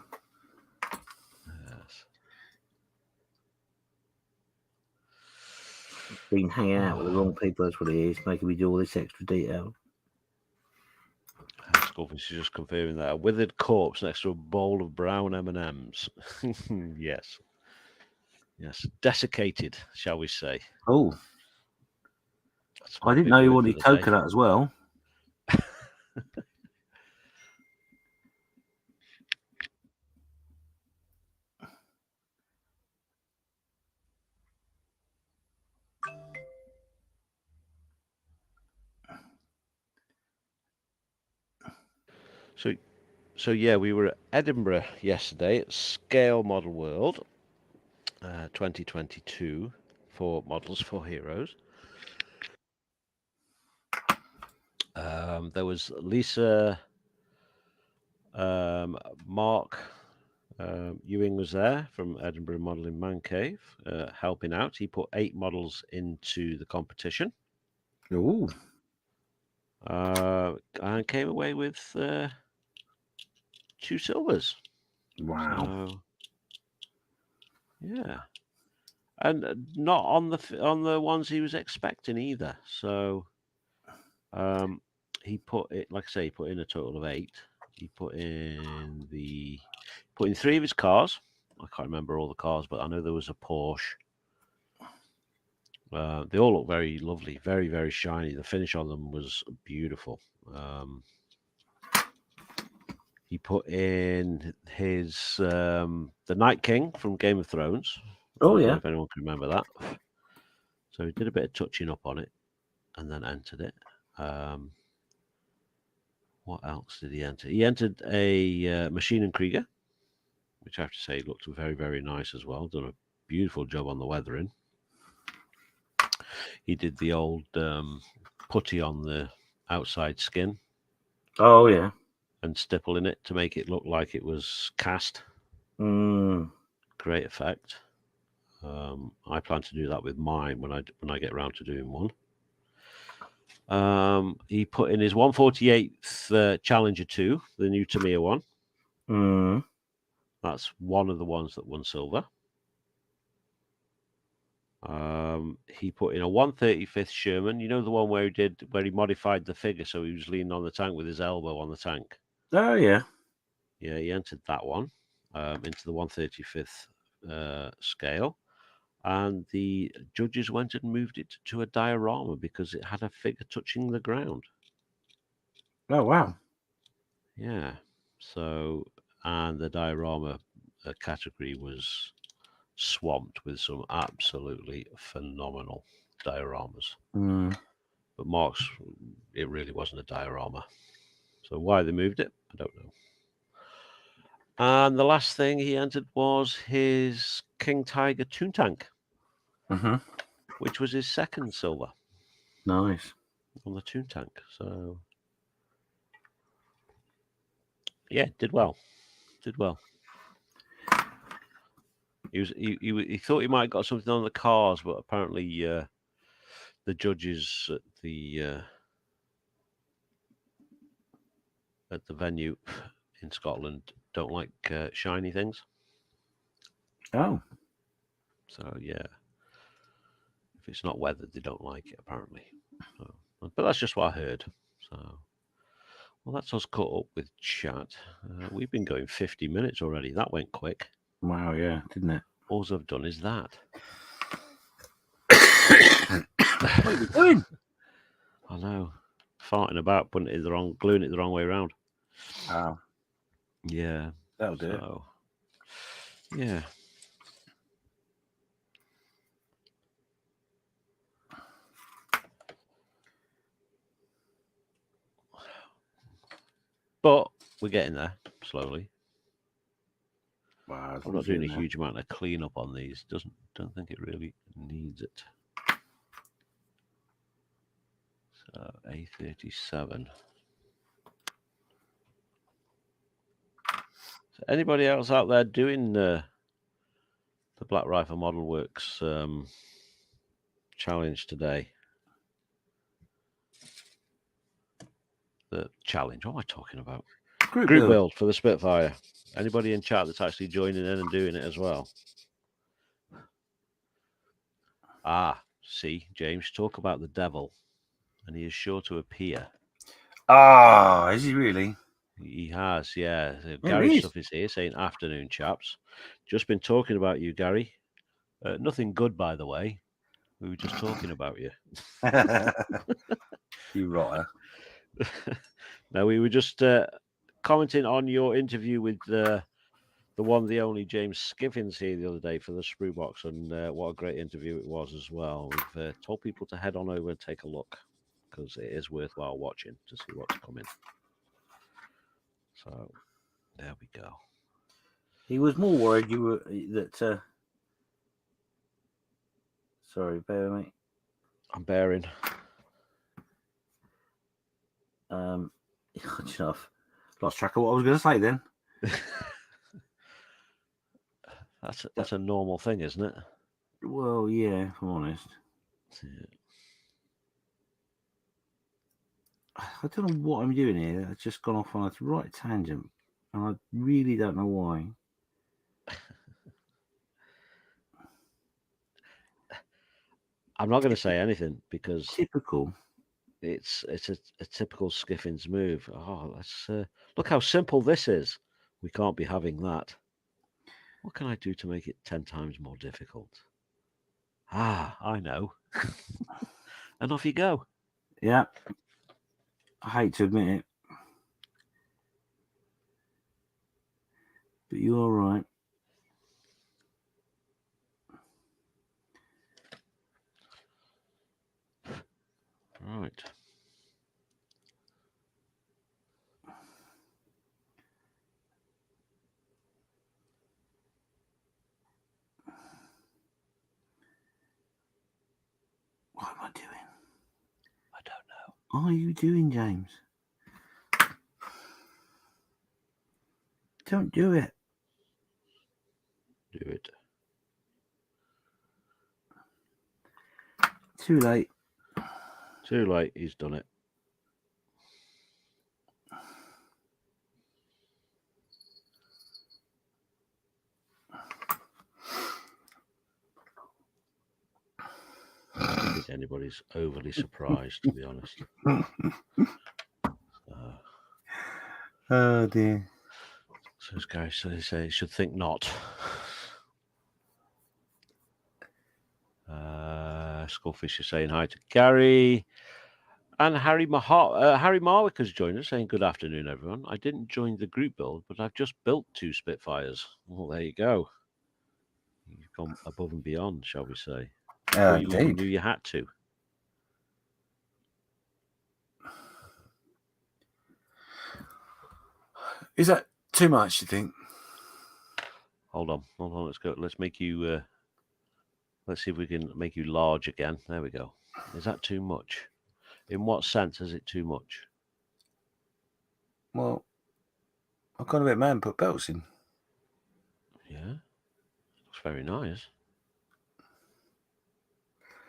Yes. Been hanging out with the wrong people, that's what it is, making me do all this extra detail. Scorpius is just confirming that a withered corpse next to a bowl of brown M&Ms. Yes. Yes. Desiccated, shall we say. Oh. I didn't know you wanted coconut as well. So yeah, we were at Edinburgh yesterday at Scale Model World 2022 for Models for Heroes. There was Lisa, Mark Ewing was there from Edinburgh Modelling Man Cave helping out. He put 8 models into the competition. Ooh. And came away with 2 silvers. Wow. So, yeah, and not on the ones he was expecting either. So, he put it, like I say, he put in a total of 8. He put in 3 of his cars. I can't remember all the cars, but I know there was a Porsche. They all look very lovely, very, very shiny. The finish on them was beautiful. He put in his the Night King from Game of Thrones. Oh, I don't yeah. know if anyone can remember that. So he did a bit of touching up on it and then entered it. What else did he enter? He entered a Machine and Krieger, which I have to say looked very, very nice as well. Done a beautiful job on the weathering. He did the old putty on the outside skin. Oh, yeah. And stipple in it to make it look like it was cast. Great effect. I plan to do that with mine when I get around to doing one. He put in his 148th Challenger 2, the new Tamiya one. That's one of the ones that won silver. He put in a 135th Sherman. You know the one where he modified the figure so he was leaning on the tank with his elbow on the tank. Oh, yeah. Yeah, he entered that one into the 135th scale. And the judges went and moved it to a diorama because it had a figure touching the ground. Oh, wow. Yeah. So, and the diorama category was swamped with some absolutely phenomenal dioramas. But Mark's, it really wasn't a diorama. So why they moved it, I don't know. And the last thing he entered was his King Tiger Toon Tank, which was his second silver. Nice. On the Toon Tank. So, yeah, did well. Did well. He thought he might have got something on the cars, but apparently the judges at the venue in Scotland don't like shiny things. Oh. So yeah, if it's not weathered, they don't like it apparently. So, but that's just what I heard. So, well, that's us caught up with chat. We've been going 50 minutes already. That went quick. Wow, yeah, didn't it? All I've done is that. What are you doing? I know. Farting about, putting it gluing it the wrong way around. Oh. Yeah. That'll do it. Yeah. But we're getting there slowly. Wow, I'm not doing a huge amount of cleanup on these. Don't think it really needs it. So A37. So anybody else out there doing the Black Rifle Model Works challenge today? The challenge. What am I talking about? Group build for the Spitfire. Anybody in chat that's actually joining in and doing it as well? See, James, talk about the devil, and he is sure to appear. Is he really? He has, yeah. Gary stuff is here saying, afternoon, chaps. Just been talking about you, Gary. Nothing good, by the way. We were just talking about you. You rotter. No, we were just commenting on your interview with the one, the only James Skiffins here the other day for the Sprue Box, and what a great interview it was as well. We've told people to head on over and take a look because it is worthwhile watching to see what's coming. So there we go. He was more worried you were that. Sorry, bear with me. I'm bearing. I've lost track of what I was going to say then. That's a normal thing, isn't it? Well, yeah, if I'm honest. Yeah. I don't know what I'm doing here. I've just gone off on a right tangent, and I really don't know why. I'm not going to say anything because typical. It's a typical Skiffins move. Oh, let's look how simple this is. We can't be having that. What can I do to make it 10 times more difficult? I know. And off you go. Yeah. I hate to admit it, but you're right. Right. What am I doing? I don't know. What are you doing, James? Don't do it. Do it. Too late. Too late. He's done it. I don't think anybody's overly surprised, to be honest. Oh dear. So as Gary says, you should think not. Skullfish is saying hi to Gary. And Harry Marwick has joined us, saying, "Good afternoon, everyone. I didn't join the group build, but I've just built 2 Spitfires." Well, there you go. You've gone above and beyond, shall we say? Before you even knew you had to. Is that too much, you think? Hold on. Let's go. Let's make you. Let's see if we can make you large again. There we go. Is that too much? In what sense is it too much? Well, I've gone a bit mad and put belts in. Yeah, looks very nice.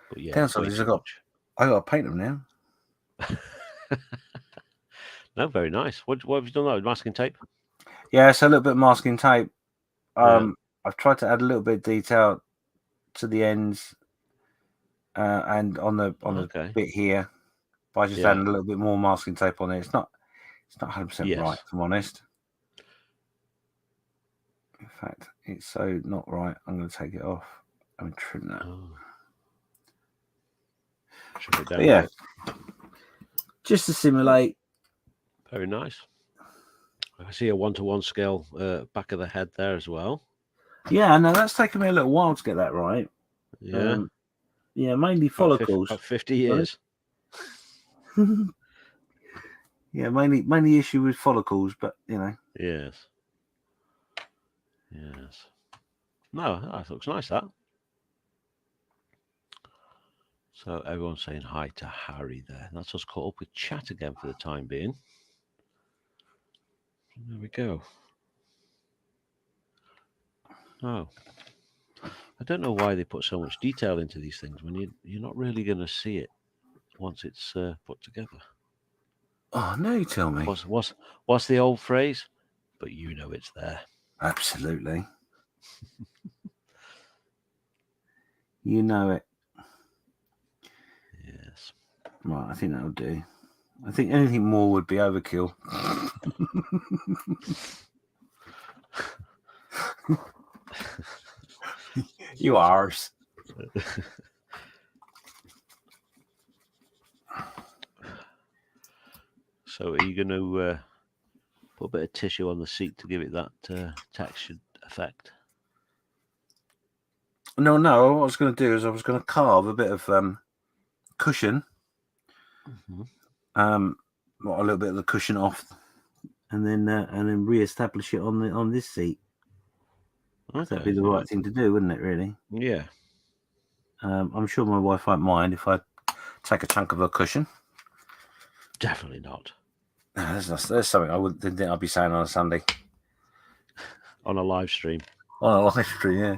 But yeah, Downside is I got to paint them now. No, very nice. What have you done that with masking tape? Yeah, so a little bit of masking tape. I've tried to add a little bit of detail to the ends and on the bit here by just adding a little bit more masking tape on it. It's not 100% right, if I'm honest. In fact, it's so not right. I'm going to take it off and trim that. Trim it down. Yeah, just to simulate. Very nice. I see a 1-to-1 scale back of the head there as well. Yeah, no, that's taken me a little while to get that right. Yeah. Yeah, mainly follicles. About 50 years. Yeah, mainly issue with follicles, but you know. Yes. No, that looks nice, that. So everyone's saying hi to Harry there. That's us caught up with chat again for the time being. There we go. Oh, I don't know why they put so much detail into these things when you're not really going to see it once it's put together. Oh, no, you tell me. What's the old phrase? But you know it's there. Absolutely. You know it. Yes. Right, I think that'll do. I think anything more would be overkill. You arse. So are you going to put a bit of tissue on the seat to give it that textured effect? No. What I was going to do is I was going to carve a bit of cushion. A little bit of the cushion off, and then re-establish it on this seat. Okay. That'd be the right thing to do, wouldn't it? Really? Yeah. I'm sure my wife won't mind if I take a chunk of her cushion. Definitely not. There's something I didn't think I'd be saying on a Sunday. On a live stream. On a live stream, yeah.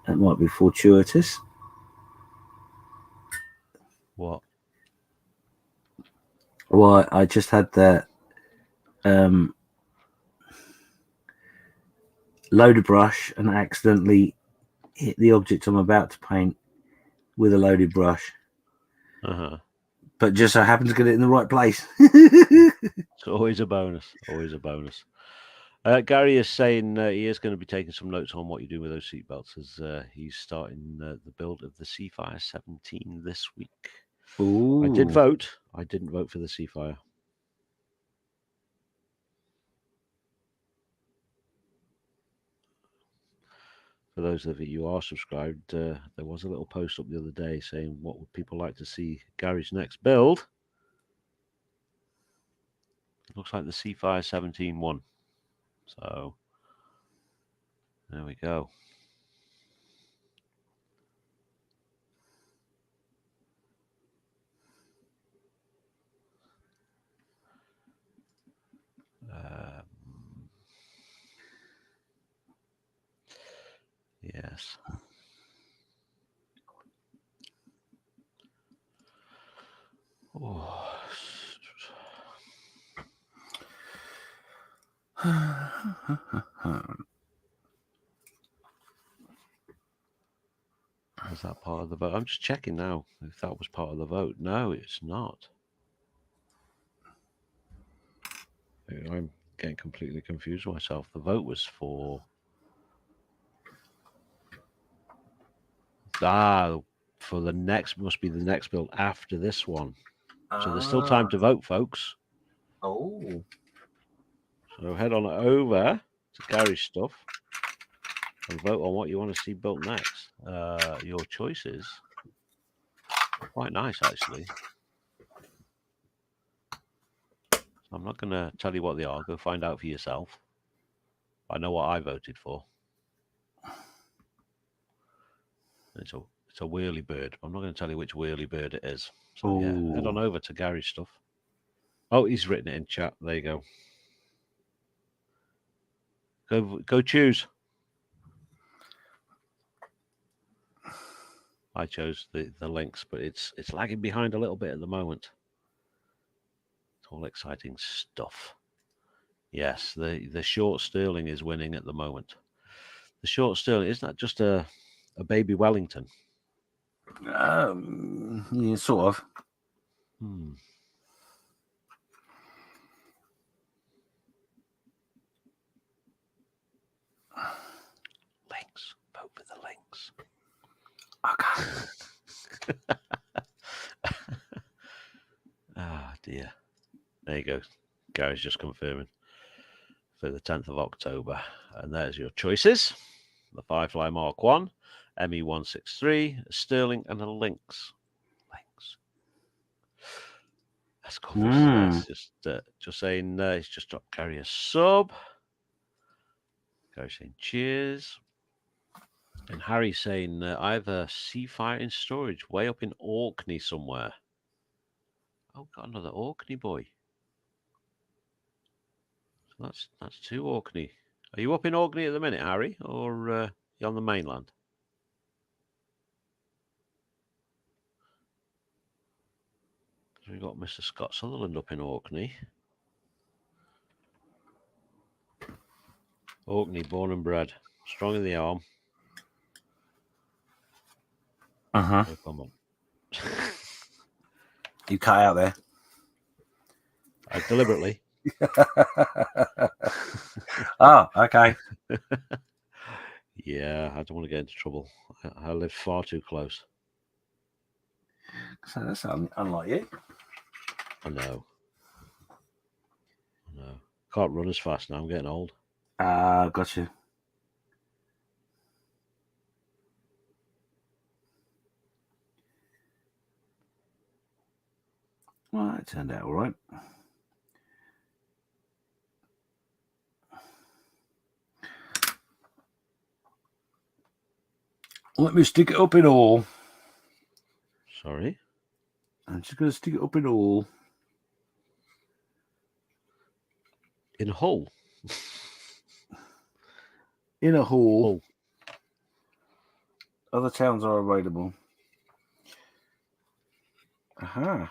That might be fortuitous. What? Well, I just had that loaded brush and accidentally hit the object I'm about to paint with a loaded brush. But just so happened to get it in the right place. It's always a bonus. Always a bonus. Gary is saying he is going to be taking some notes on what you're doing with those seatbelts as he's starting the build of the Spitire 17 this week. Ooh. I did vote. I didn't vote for the Spitire. For those of you who are subscribed, there was a little post up the other day saying what would people like to see Gary's next build. Looks like the Spitire 17 won. So there we go. Yes. Oh. Was that part of the vote? I'm just checking now if that was part of the vote. No, it's not. getting completely confused with myself. The vote was for for the next, must be the next build after this one. So there's still time to vote, folks. Oh. So head on over to Gary's stuff and vote on what you want to see built next. Your choices are quite nice, actually. I'm not going to tell you what they are. Go find out for yourself. I know what I voted for. It's a whirly bird. I'm not going to tell you which whirly bird it is. So yeah, head on over to Gary's stuff. Oh, he's written it in chat. There you go. Go choose. I chose the links, but it's lagging behind a little bit at the moment. It's all exciting stuff. Yes, the short Sterling is winning at the moment. The short Sterling, isn't that just a baby Wellington? Yeah, sort of. Links. Vote for the links. Okay. Ah, dear. There you go. Gary's just confirming for the 10th of October. And there's your choices. The Firefly Mark 1, ME163, a Sterling, and a Lynx. That's cool. That's just saying, he's just dropped Gary a sub. Gary saying cheers. And Harry saying, I have a Seafire in storage way up in Orkney somewhere. Oh, got another Orkney boy. So that's 2 Orkney. Are you up in Orkney at the minute, Harry, or you on the mainland? Because we've got Mr. Scott Sutherland up in Orkney. Orkney, born and bred, strong in the arm. Uh-huh. Oh, come on. You cut out there. Deliberately. Oh, okay. Yeah, I don't want to get into trouble. I live far too close. So that's unlike you. I know. Can't run as fast now. I'm getting old. Got you. Well, it turned out all right. Let me stick it up in all. Sorry? I'm just going to stick it up in all. In Hull? In a hall. Hull. Other towns are available. Aha.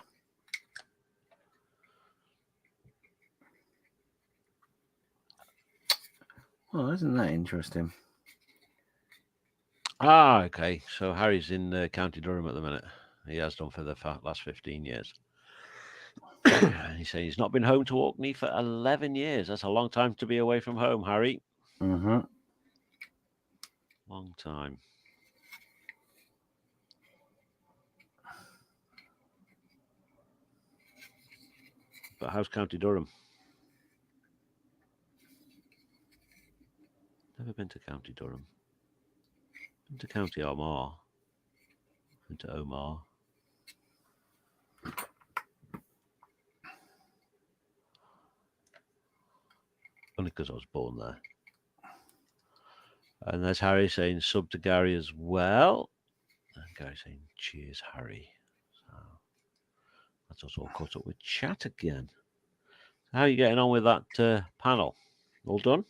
Well, isn't that interesting? Ah, okay. So Harry's in County Durham at the minute. He has done for the last 15 years. He's saying he's not been home to Orkney for 11 years. That's a long time to be away from home, Harry. Mm-hmm. Long time. But how's County Durham? Never been to County Durham. Been to County Armagh. Been to Omagh. Only because I was born there. And there's Harry saying sub to Gary as well. And Gary saying cheers, Harry. So that's us all caught up with chat again. How are you getting on with that panel? All done?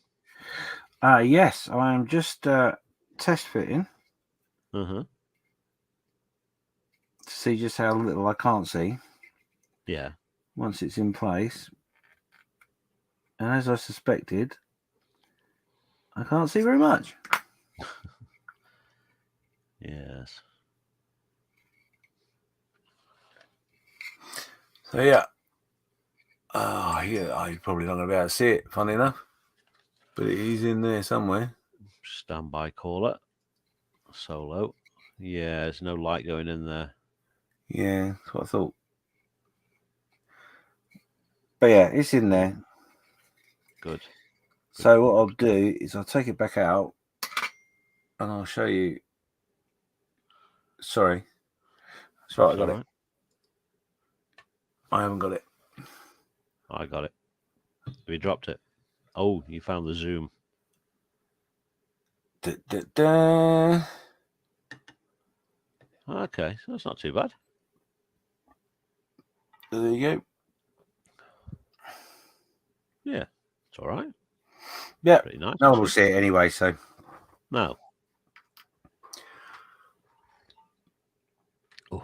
Yes, I am just test fitting. Uh-huh. To see just how little I can't see. Yeah. Once it's in place. And as I suspected, I can't see very much. Yes. So yeah, Oh, yeah, I'm probably not going to be able to see it, funny enough. But it is in there somewhere. Standby caller. Solo. Yeah, there's no light going in there. Yeah, that's what I thought. But yeah, it's in there. Good. So what I'll do is I'll take it back out and I'll show you. Sorry. That's right, I got it. I haven't got it. I got it. Have you dropped it? Oh, you found the zoom. Da, da, da. Okay, so that's not too bad. There you go. Yeah, it's all right. Yeah, pretty nice. no one will see it anyway, so. No. Ooh.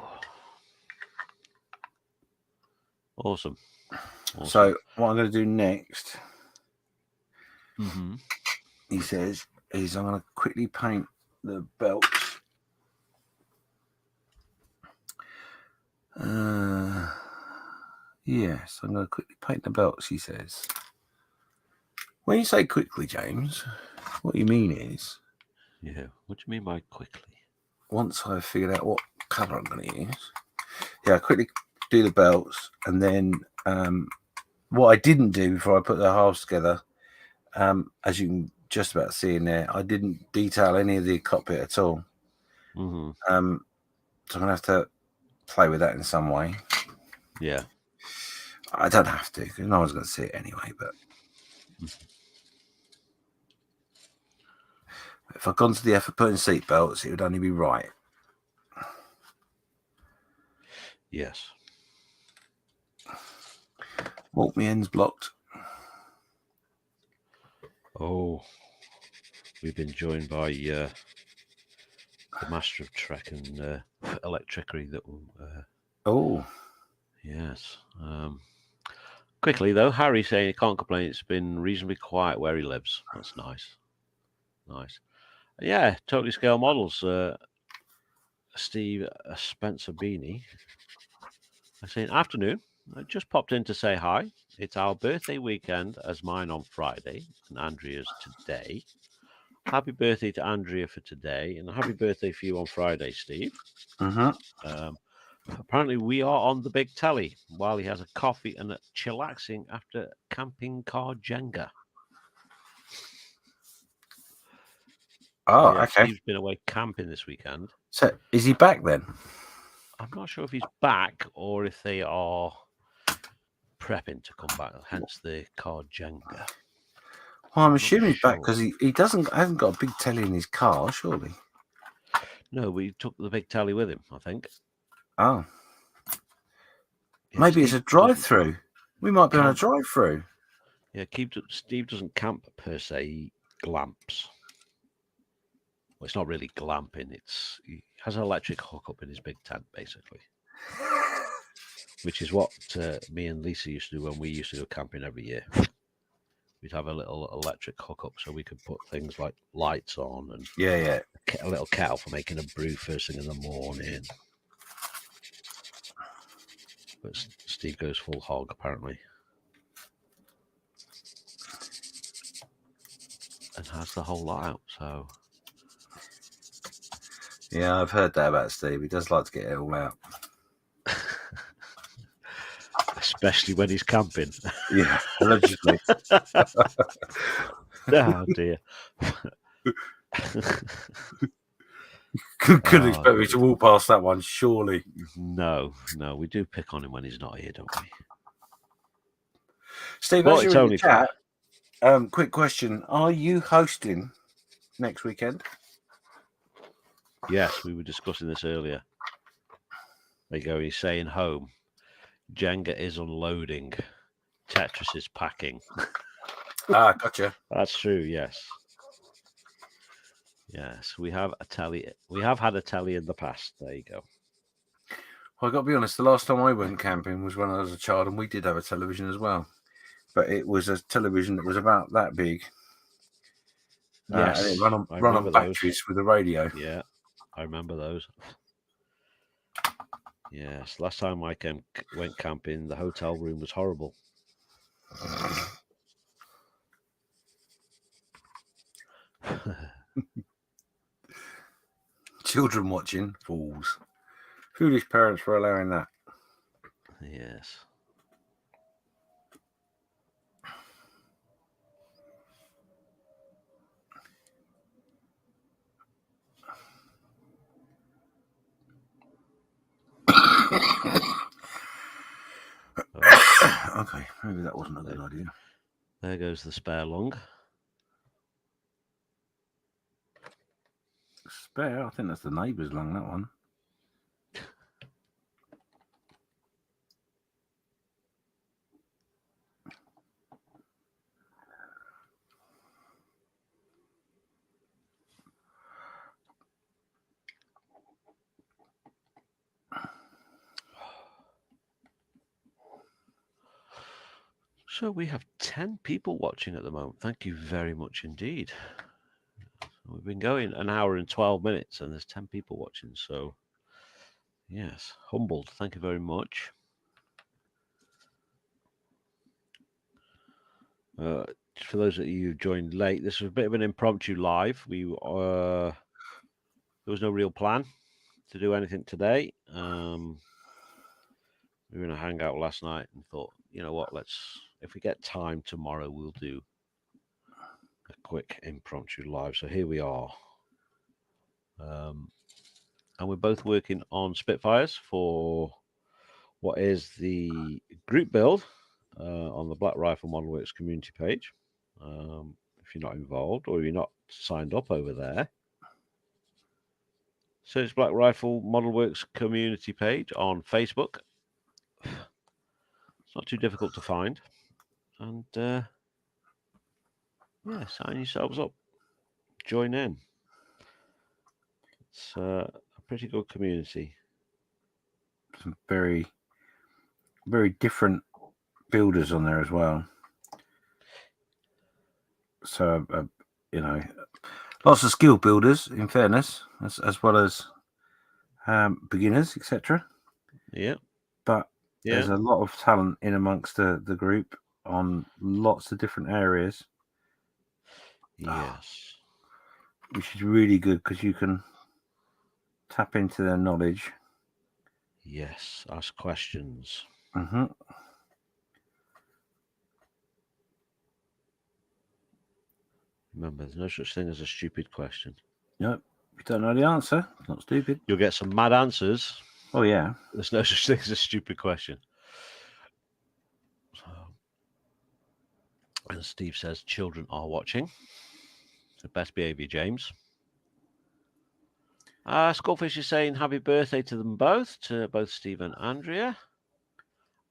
Awesome. So what I'm going to do next, Mm-hmm. he says, is I'm going to quickly paint the belts. Yes, I'm going to quickly paint the belts, he says. When you say quickly, James, what you mean is... Yeah, what do you mean by quickly? Once I've figured out what colour I'm going to use. Yeah, quickly do the belts, and then what I didn't do before I put the halves together, as you can just about see in there, I didn't detail any of the cockpit at all. Mm-hmm. So I'm going to have to play with that in some way. Yeah. I don't have to, because no one's going to see it anyway, but if I'd gone to the effort of putting seat belts, it would only be right. Yes. Walk me ends blocked. Oh, we've been joined by the master of Trek and electricity that will... Oh. Yes. Quickly, though, Harry saying he can't complain. It's been reasonably quiet where he lives. That's nice. Nice. Yeah, totally scale models. Steve Spencer Beanie. I say, afternoon. I just popped in to say hi. It's our birthday weekend, as mine on Friday and Andrea's today. Happy birthday to Andrea for today, and happy birthday for you on Friday, Steve. Mm-hmm. Apparently, we are on the big telly while he has a coffee and a chillaxing after camping car Jenga. Oh, yeah, okay. Steve's been away camping this weekend. So, is he back then? I'm not sure if he's back or if they are prepping to come back, hence the car Jenga. Well, I'm assuming he's back because he hasn't got a big telly in his car, surely. No, we took the big telly with him, I think. Oh. Yeah, maybe Steve it's a drive-through. We might be on a drive-through. Yeah, Steve doesn't camp per se, he glamps. Well, it's not really glamping, he has an electric hookup in his big tent, basically. Which is what me and Lisa used to do when we used to go camping every year. We'd have a little electric hookup so we could put things like lights on and a little kettle for making a brew first thing in the morning. But Steve goes full hog, apparently. And has the whole lot out, so... Yeah, I've heard that about Steve. He does like to get it all out. Especially when he's camping. Yeah, allegedly. Oh, dear. Couldn't expect me to walk past that one, surely. No, we do pick on him when he's not here, don't we? Steve, as you're in the chat, quick question. Are you hosting next weekend? Yes, we were discussing this earlier. There you go, he's saying home. Jenga is unloading. Tetris is packing. Ah, gotcha. That's true, yes. Yes, we have a telly. We have had a telly in the past. There you go. Well, I've got to be honest, the last time I went camping was when I was a child, and we did have a television as well. But it was a television that was about that big. Yes. And it run on batteries with a radio. Yeah, I remember those. Yes, last time I went camping, the hotel room was horrible. Children watching, fools. Foolish parents for allowing that. Yes. Okay, maybe that wasn't a good idea. There goes the spare lung. Spare? I think that's the neighbour's lung, that one. So we have 10 people watching at the moment. Thank you very much indeed. We've been going an hour and 12 minutes and there's 10 people watching. So, yes, humbled. Thank you very much. For those of you who joined late, this was a bit of an impromptu live. There was no real plan to do anything today. We were in a hangout last night and thought, you know what, if we get time tomorrow, we'll do a quick impromptu live. So here we are. And we're both working on Spitfires for what is the group build on the Black Rifle Model Works community page. If you're not involved or you're not signed up over there, search Black Rifle Model Works community page on Facebook. It's not too difficult to find. And yeah, sign yourselves up. Join in. It's a pretty good community. Some very, very different builders on there as well. So, you know, lots of skill builders, in fairness, as well as beginners, etc. Yeah. But there's a lot of talent in amongst the group on lots of different areas. Yes. Which is really good because you can tap into their knowledge. Yes. Ask questions. Mm-hmm. Remember, there's no such thing as a stupid question. Nope. If you don't know the answer, it's not stupid. You'll get some mad answers. Oh, yeah. There's no such thing as a stupid question. So, and Steve says children are watching. So best behavior, James. Skullfish is saying happy birthday to them both, to both Steve and Andrea.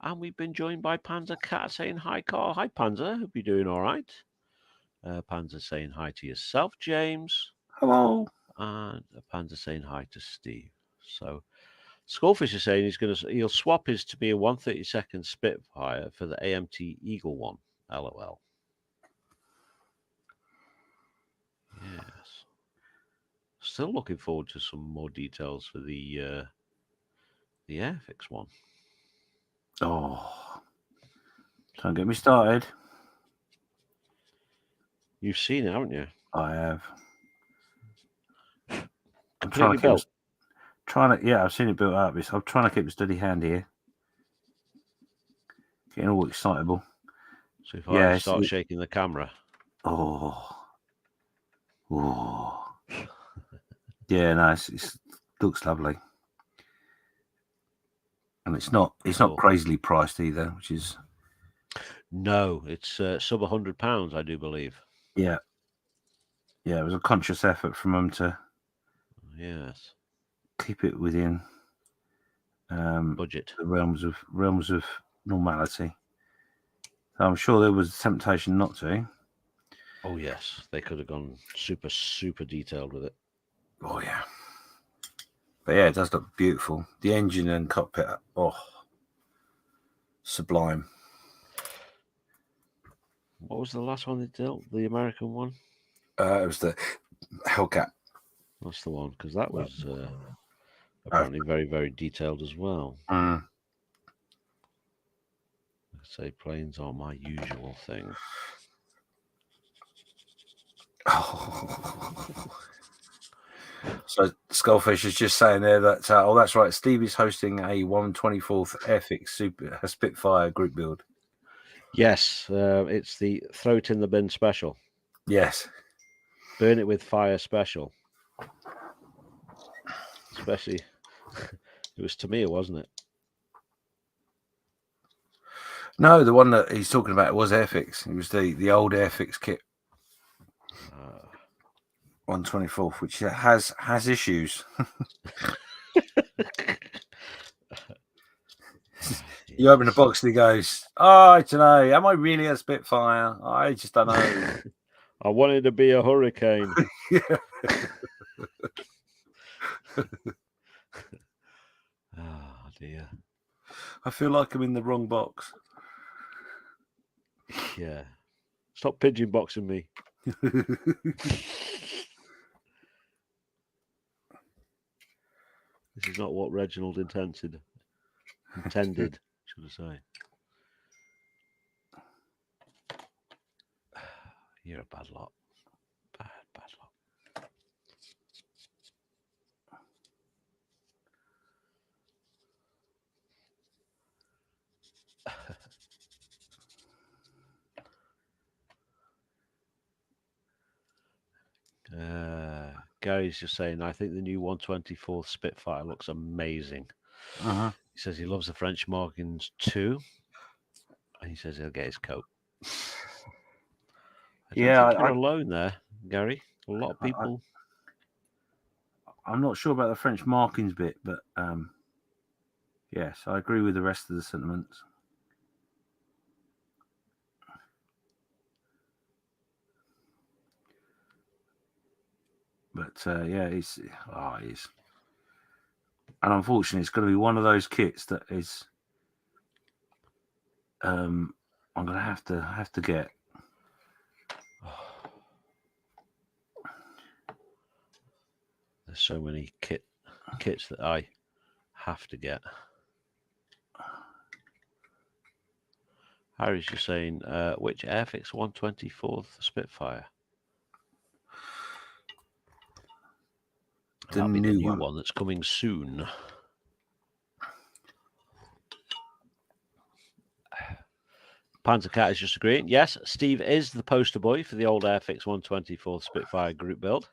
And we've been joined by Panzer Cat saying hi, Carl. Hi, Panzer. Hope you're doing all right. Panzer saying hi to yourself, James. Hello. And Panzer saying hi to Steve. So Skullfish is saying he'll swap his to be a 132nd Spitfire for the AMT Eagle one. LOL. Yes. Still looking forward to some more details for the Airfix one. Oh, don't get me started. You've seen it, haven't you? I have. Completely built. Yeah, I've seen it built up. I'm trying to keep a steady hand here. Getting all excitable. So if I start shaking the camera. Oh. Yeah, nice. It looks lovely. And it's not crazily priced either, which is... No, it's sub £100, I do believe. Yeah. Yeah, it was a conscious effort from them to keep it within budget, the realms of normality. So I'm sure there was a temptation not to. Oh yes, they could have gone super detailed with it. Oh yeah. But yeah, it does look beautiful. The engine and cockpit, sublime. What was the last one they built? The American one? It was the Hellcat. That's the one, because that was apparently very detailed as well. say planes are my usual thing. So Skullfish is just saying there that that's right. Stevie's hosting a 1/24th Airfix Super Spitfire group build. Yes, it's the throw it in the bin special. Yes, Burn it with fire special. Especially, it was Tamiya, wasn't it? No, the one that he's talking about was Airfix. It was the old Airfix kit. 1/24th, which has issues. You open the box and he goes, "Oh, I don't know. Am I really a Spitfire? I just don't know." I wanted to be a Hurricane. Oh dear. I feel like I'm in the wrong box. Yeah. Stop pigeon boxing me. This is not what Reginald intended, should I say. You're a bad lot. Bad lot. Gary's just saying, I think the new 1/24th Spitfire looks amazing. Uh-huh. He says he loves the French markings too. And he says he'll get his coat. I don't think you're alone there, Gary. A lot of people. I'm not sure about the French markings bit, but yes, I agree with the rest of the sentiments. But yeah, it's. And unfortunately, it's going to be one of those kits that is. I'm going to have to get. There's so many kits that I have to get. Harry's just saying, which Airfix 1/24th Spitfire? That'll be the new one that's coming soon. Panzer Cat is just agreeing. Yes, Steve is the poster boy for the old Airfix 1/24th Spitfire group build.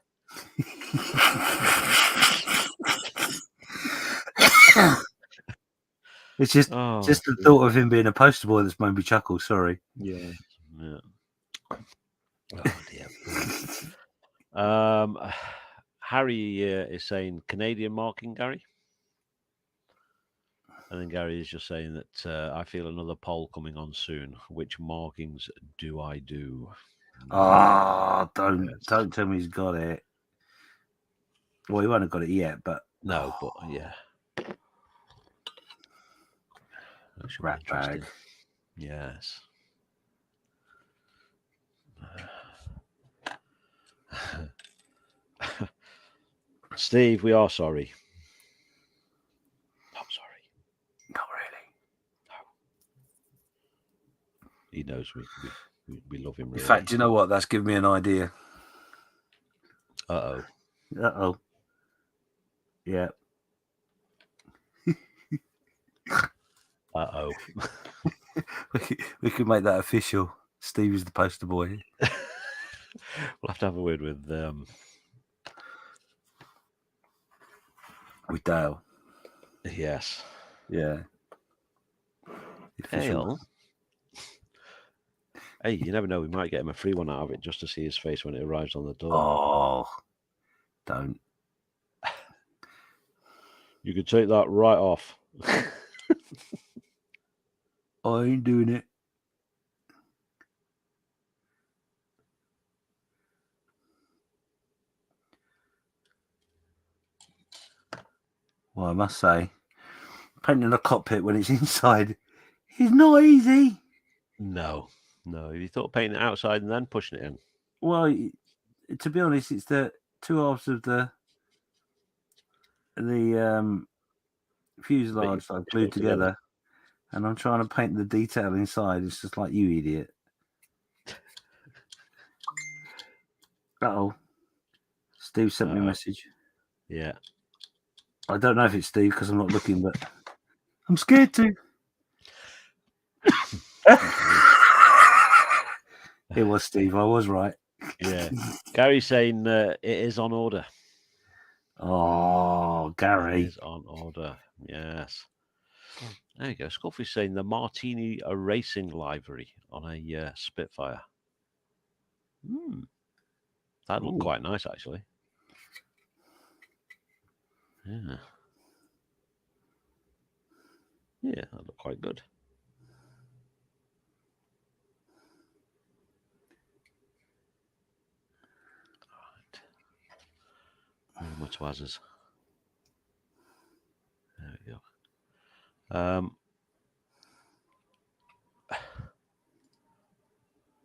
It's just the thought of him being a poster boy that's made me chuckle. Sorry. Yeah. Oh dear. Harry is saying Canadian marking, Gary. And then Gary is just saying that I feel another poll coming on soon. Which markings do I do? Don't tell me he's got it. Well, he won't have got it yet, but no, but yeah. Rat bag. Yes. Steve, we are sorry. Not sorry. Not really. No. He knows we love him. Really. In fact, do you know what? That's given me an idea. Uh-oh. Yeah. Uh-oh. we could make that official. Steve is the poster boy. We'll have to have a word with Dale. Yes. Yeah. Dale. Hey, you never know. We might get him a free one out of it just to see his face when it arrives on the door. Oh, don't. You could take that right off. I ain't doing it. Well, I must say, painting a cockpit when it's inside is not easy. No. You thought painting it outside and then pushing it in? Well, to be honest, it's the two halves of the fuselage I've glued together, and I'm trying to paint the detail inside. It's just like, you idiot. Uh-oh. Steve sent me a message. Yeah. I don't know if it's Steve because I'm not looking, but I'm scared to. It was Steve. I was right. Yeah. Gary's saying it is on order. Oh, Gary. It is on order. Yes. There you go. Scuffy's saying the Martini racing livery on a Spitfire. That looked quite nice, actually. Yeah. Yeah, that looked quite good. Right. Where are my twazzers? There we go.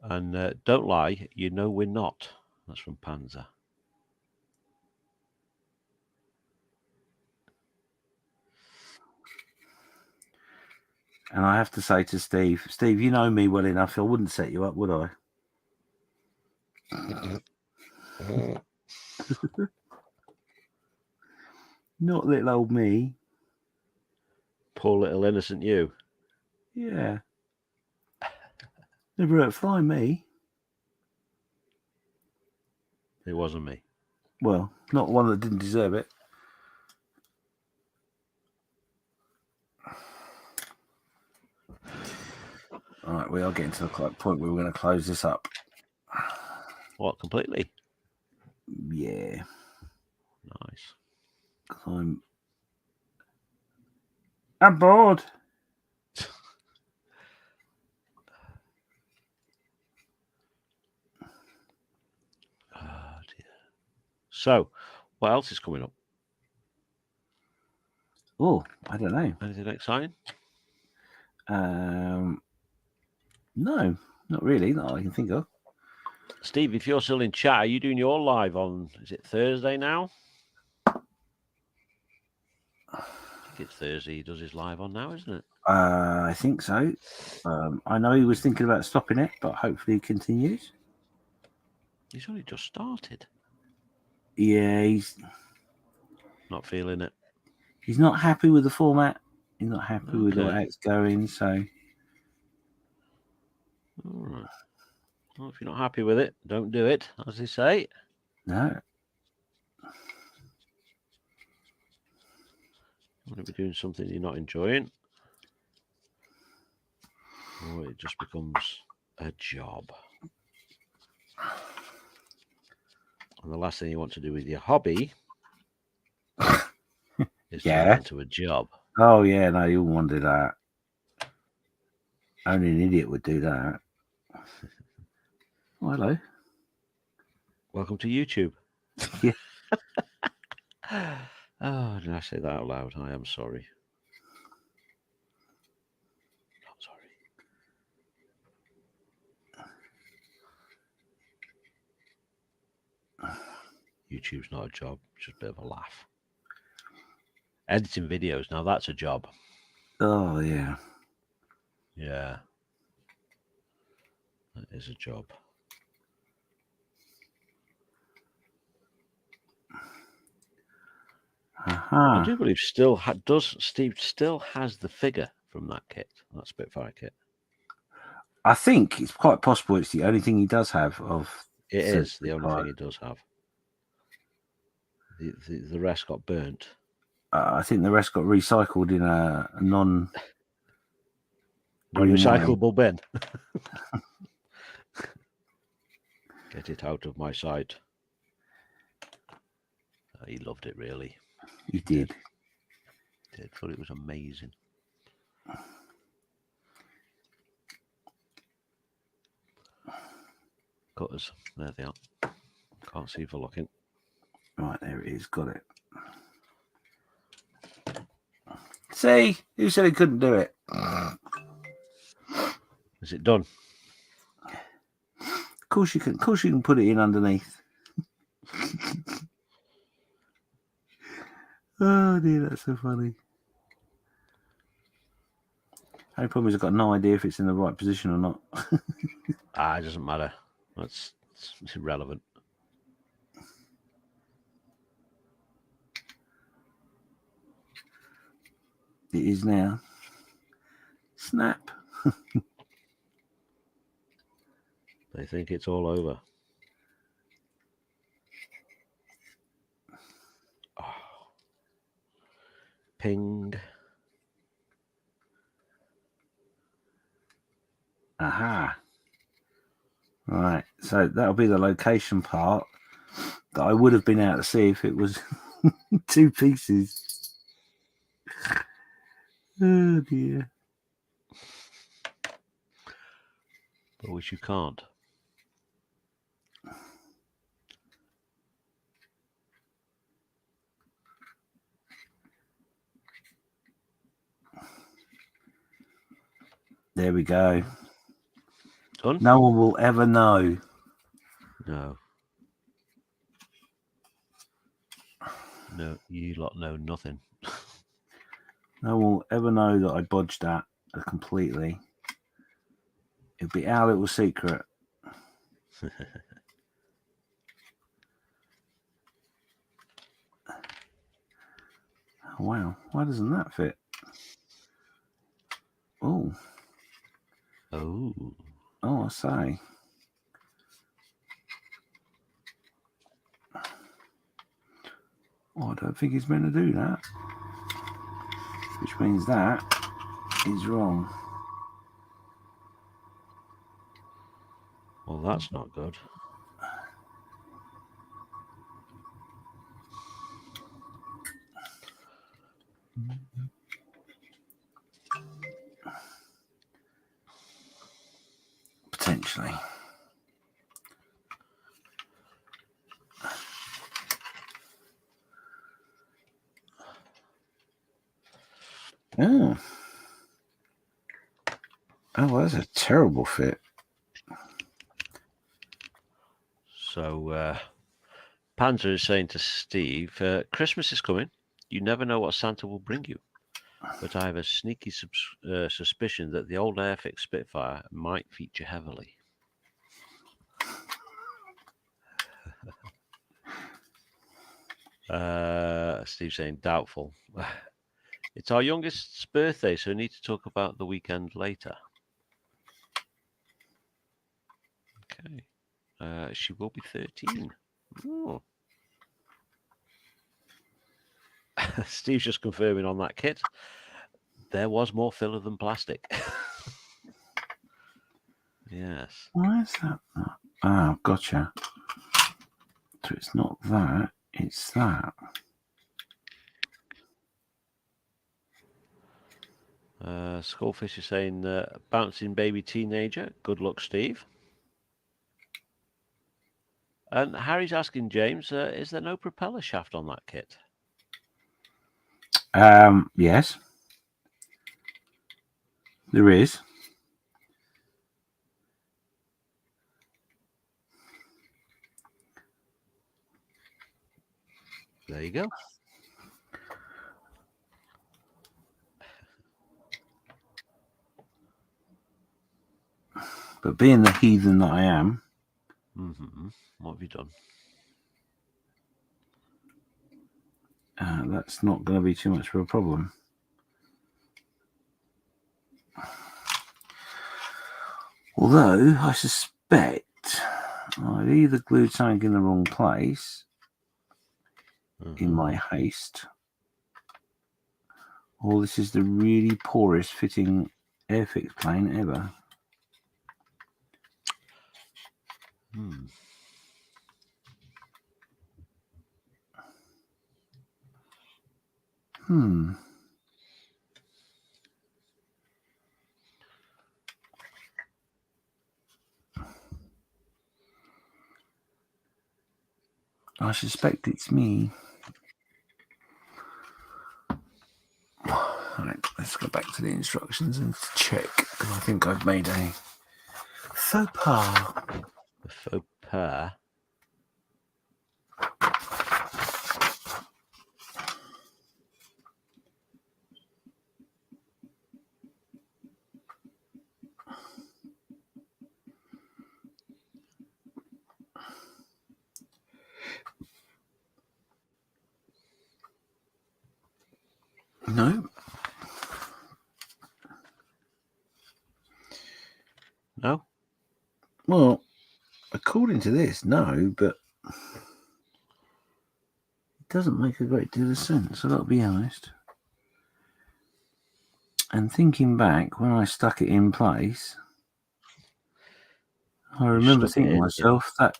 And don't lie, you know we're not. That's from Panzer. And I have to say to Steve, you know me well enough. I wouldn't set you up, would I? Not little old me. Poor little innocent you. Yeah. Never hurt fly me. It wasn't me. Well, not one that didn't deserve it. All right, we are getting to the point where we're going to close this up. What, completely? Yeah. Nice. I'm bored. Oh, dear. So, what else is coming up? Oh, I don't know. Anything exciting? No, not really. Not I can think of. Steve, if you're still in chat, are you doing your live on, is it Thursday now? I think it's Thursday he does his live on now, isn't it? I think so. I know he was thinking about stopping it, but hopefully he continues. He's only just started. Yeah, he's not feeling it. He's not happy with the format. He's not happy with how it's going. So, all right. Well, if you're not happy with it, don't do it, as they say. No. You want to be doing something you're not enjoying, or it just becomes a job. And the last thing you want to do with your hobby is turn it into a job. Oh, yeah, no, you wouldn't want to do that. Only an idiot would do that. Oh, hello. Welcome to YouTube. Yeah. Oh, did I say that out loud? I am sorry. I'm sorry. YouTube's not a job, it's just a bit of a laugh. Editing videos, now that's a job. Oh, yeah. Yeah. That is a job. I do believe Steve still has the figure from that kit, that Spitfire kit. I think it's quite possible it's the only thing he does have of. It is the only thing he does have. The rest got burnt. I think the rest got recycled in a non-recyclable bin. Get it out of my sight. He loved it, really. He did. Thought it was amazing. Cutters. There they are. Can't see for looking. Right, there it is. Got it. See? Who said he couldn't do it? Is it done? Of course you can put it in underneath. Oh dear, that's so funny. only problem is I've got no idea if it's in the right position or not. It doesn't matter. It's irrelevant. It is now. Snap. They think it's all over. Oh. Ping. Aha. Right. So that'll be the location part that I would have been able to see if it was 2 pieces. Oh dear. But which you can't. There we go. Done? No one will ever know. No. No, you lot know nothing. No one will ever know that I bodged that completely. It'll be our little secret. Oh, wow. Why doesn't that fit? Oh. Oh. Oh, I say. Oh, I don't think he's meant to do that. Which means that is wrong. Well, that's not good. Potentially. Oh. Oh, that's a terrible fit. So, Panzer is saying to Steve, Christmas is coming. You never know what Santa will bring you. But I have a sneaky suspicion that the old Airfix Spitfire might feature heavily. Steve's saying doubtful. It's our youngest's birthday, so we need to talk about the weekend later. Okay. She will be 13. Oh. Steve's just confirming on that kit. There was more filler than plastic. Yes. Why is that? Ah, gotcha. So it's not that, it's that. Skullfish is saying, bouncing baby teenager. Good luck, Steve. And Harry's asking James, is there no propeller shaft on that kit? Yes. There is. There you go. But being the heathen that I am, what have you done? That's not going to be too much of a problem. Although I suspect I've either glued something in the wrong place in my haste, or this is the really poorest fitting Airfix plane ever. I suspect it's me. Right, let's go back to the instructions and check, because I think I've made a faux pas. A faux pas? Well, according to this, no, but it doesn't make a great deal of sense, I've got to be honest. And thinking back, when I stuck it in place, I remember thinking to myself, that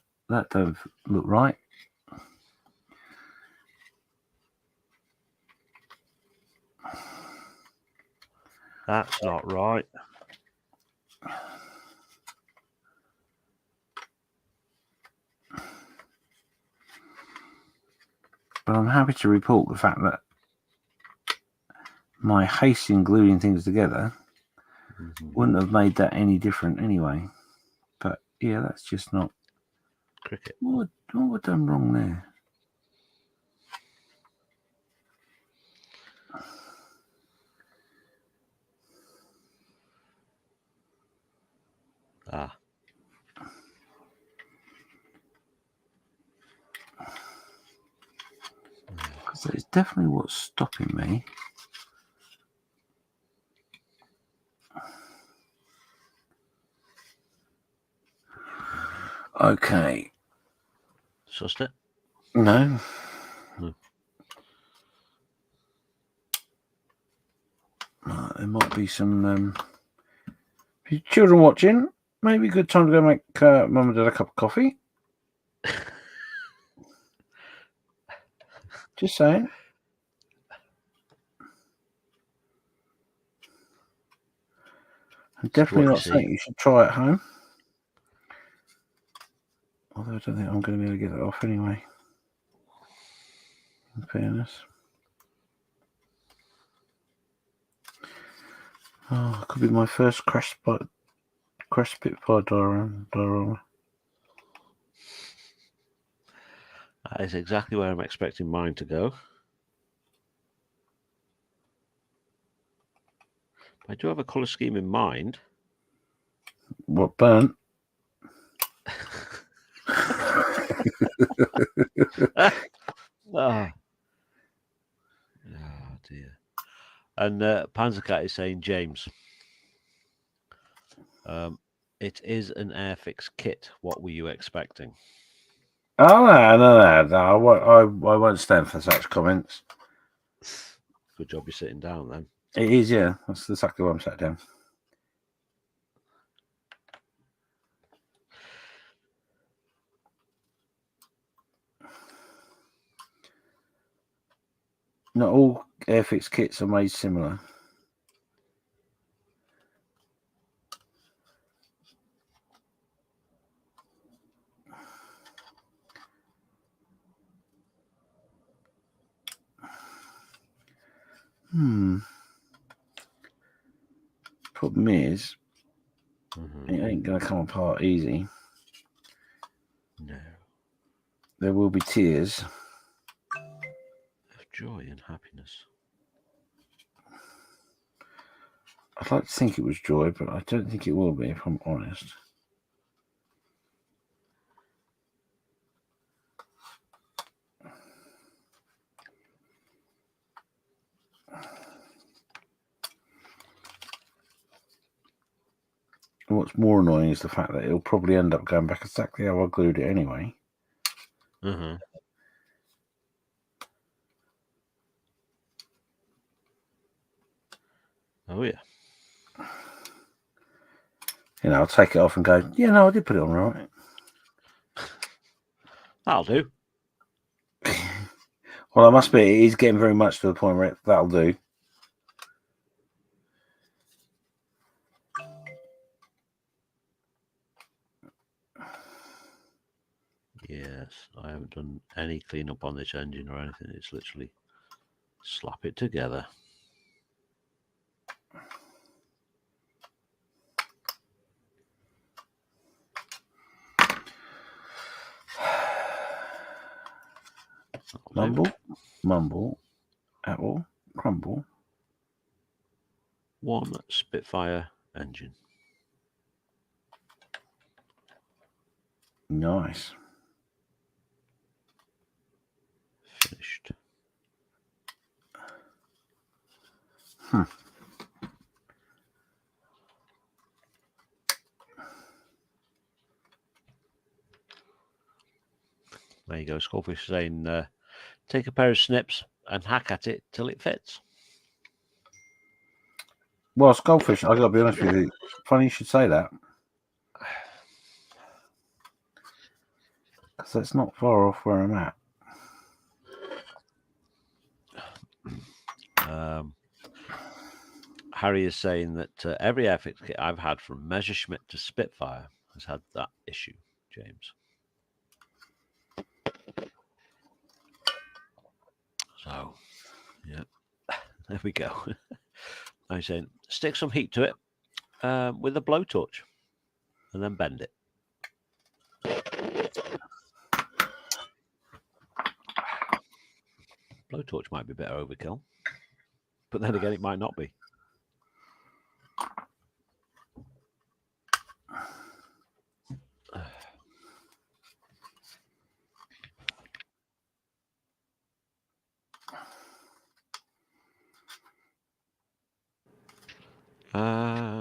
don't look right. That's not right. But I'm happy to report the fact that my haste in gluing things together wouldn't have made that any different anyway. But yeah, that's just not... Cricket. What have I done wrong there? Ah. Because it's definitely what's stopping me. Okay. Sussed it? No. There might be some children watching. Maybe a good time to go make Mum and Dad a cup of coffee. Just saying. Definitely not something you should try at home. Although I don't think I'm going to be able to get it off anyway. In fairness. Oh, it could be my first crash Spitfire diorama. That is exactly where I'm expecting mine to go. I do have a colour scheme in mind. What, burnt? Oh dear. And Panzercat is saying, James, it is an Airfix kit. What were you expecting? Oh, no. I won't stand for such comments. Good job you're sitting down then. It is, yeah. That's exactly why I'm sat down. Not all Airfix kits are made similar. Problem is, it ain't going to come apart easy. No. There will be tears Of joy and happiness. I'd like to think it was joy, but I don't think it will be, if I'm honest. And what's more annoying is the fact that it'll probably end up going back exactly how I glued it anyway. Oh, yeah. You know, I'll take it off and go, yeah, no, I did put it on right. That'll do. Well, I must be. It is getting very much to the point where that'll do. Yes, I haven't done any cleanup on this engine or anything. It's literally slap it together. Mumble, apple, crumble. One Spitfire engine. Nice. Finished. There you go. Skullfish saying, take a pair of snips and hack at it till it fits. Well, Skullfish, I got to be honest with you. Funny you should say that. So it's not far off where I'm at. Harry is saying that every airfix kit I've had from Messerschmitt to Spitfire has had that issue, James. So, yeah, there we go. I'm saying stick some heat to it with a blowtorch and then bend it. Blowtorch might be a bit overkill, but then again, it might not be.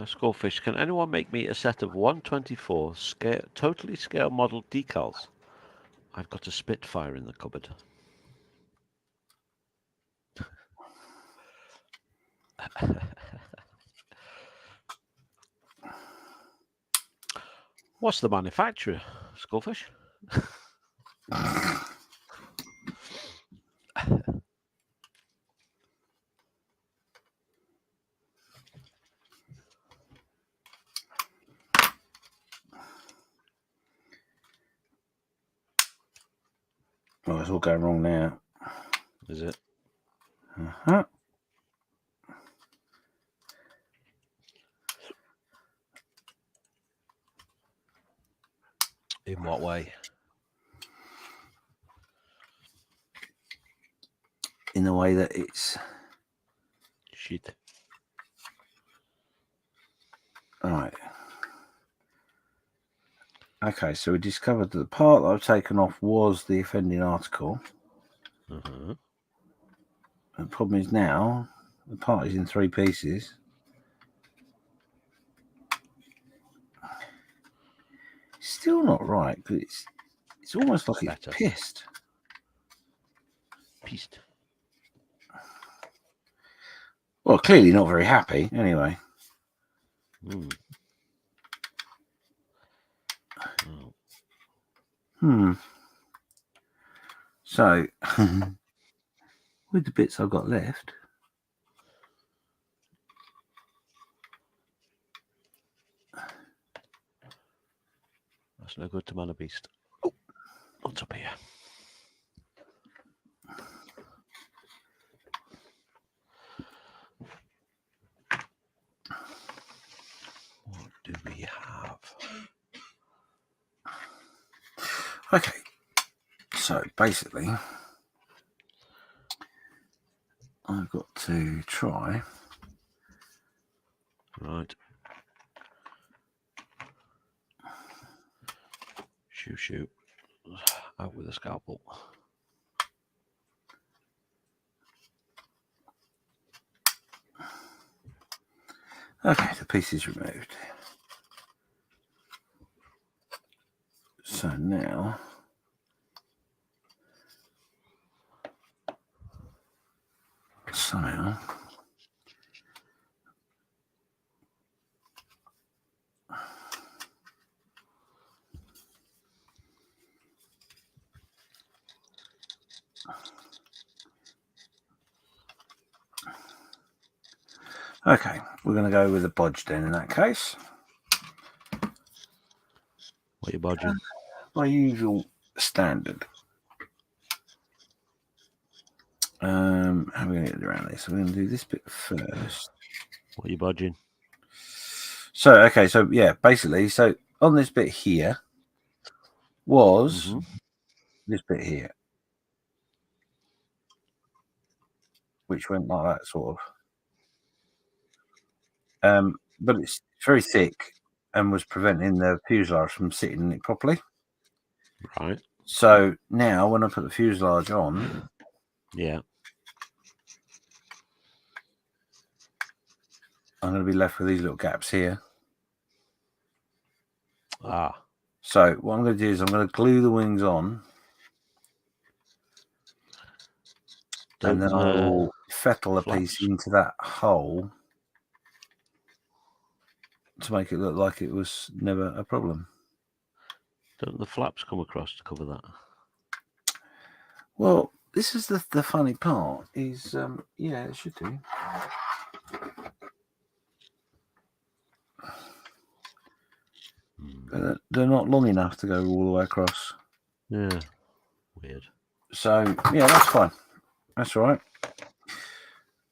Skullfish, can anyone make me a set of 124 totally scale model decals? I've got a Spitfire in the cupboard. What's the manufacturer, Skullfish? Oh, it's all going wrong now. Is it? Uh-huh. In what way? In the way that it's... Shit. All right. Okay, so we discovered that the part that I've taken off was the offending article. Uh-huh. The problem is now the part is in 3 pieces. Still not right, but it's almost like it's pissed. Pissed. Well, clearly not very happy. Anyway. So, with the bits I've got left, that's no good to man a beast. Oh, what's up here? What do we have? Okay, so basically, I've got to try. Right. Shoot. Out with a scalpel. Okay, the piece is removed. So now, somehow, okay, we're going to go with a bodge then in that case. What are you bodging? My usual standard. How are we going to get around this? We're going to do this bit first. What are you bodging? So, okay, so yeah, basically, so on this bit here was this bit here, which went like that, sort of. But it's very thick and was preventing the fuselage from sitting in it properly. Right. So now when I put the fuselage on, yeah, I'm going to be left with these little gaps here. Ah. So what I'm going to do is I'm going to glue the wings on and then I will fettle a piece flaps. into that hole to make it look like it was never a problem. Don't the flaps come across to cover that? Well, this is the funny part is, yeah, it should do. But they're not long enough to go all the way across. Yeah, weird. So, yeah, that's fine. That's all right.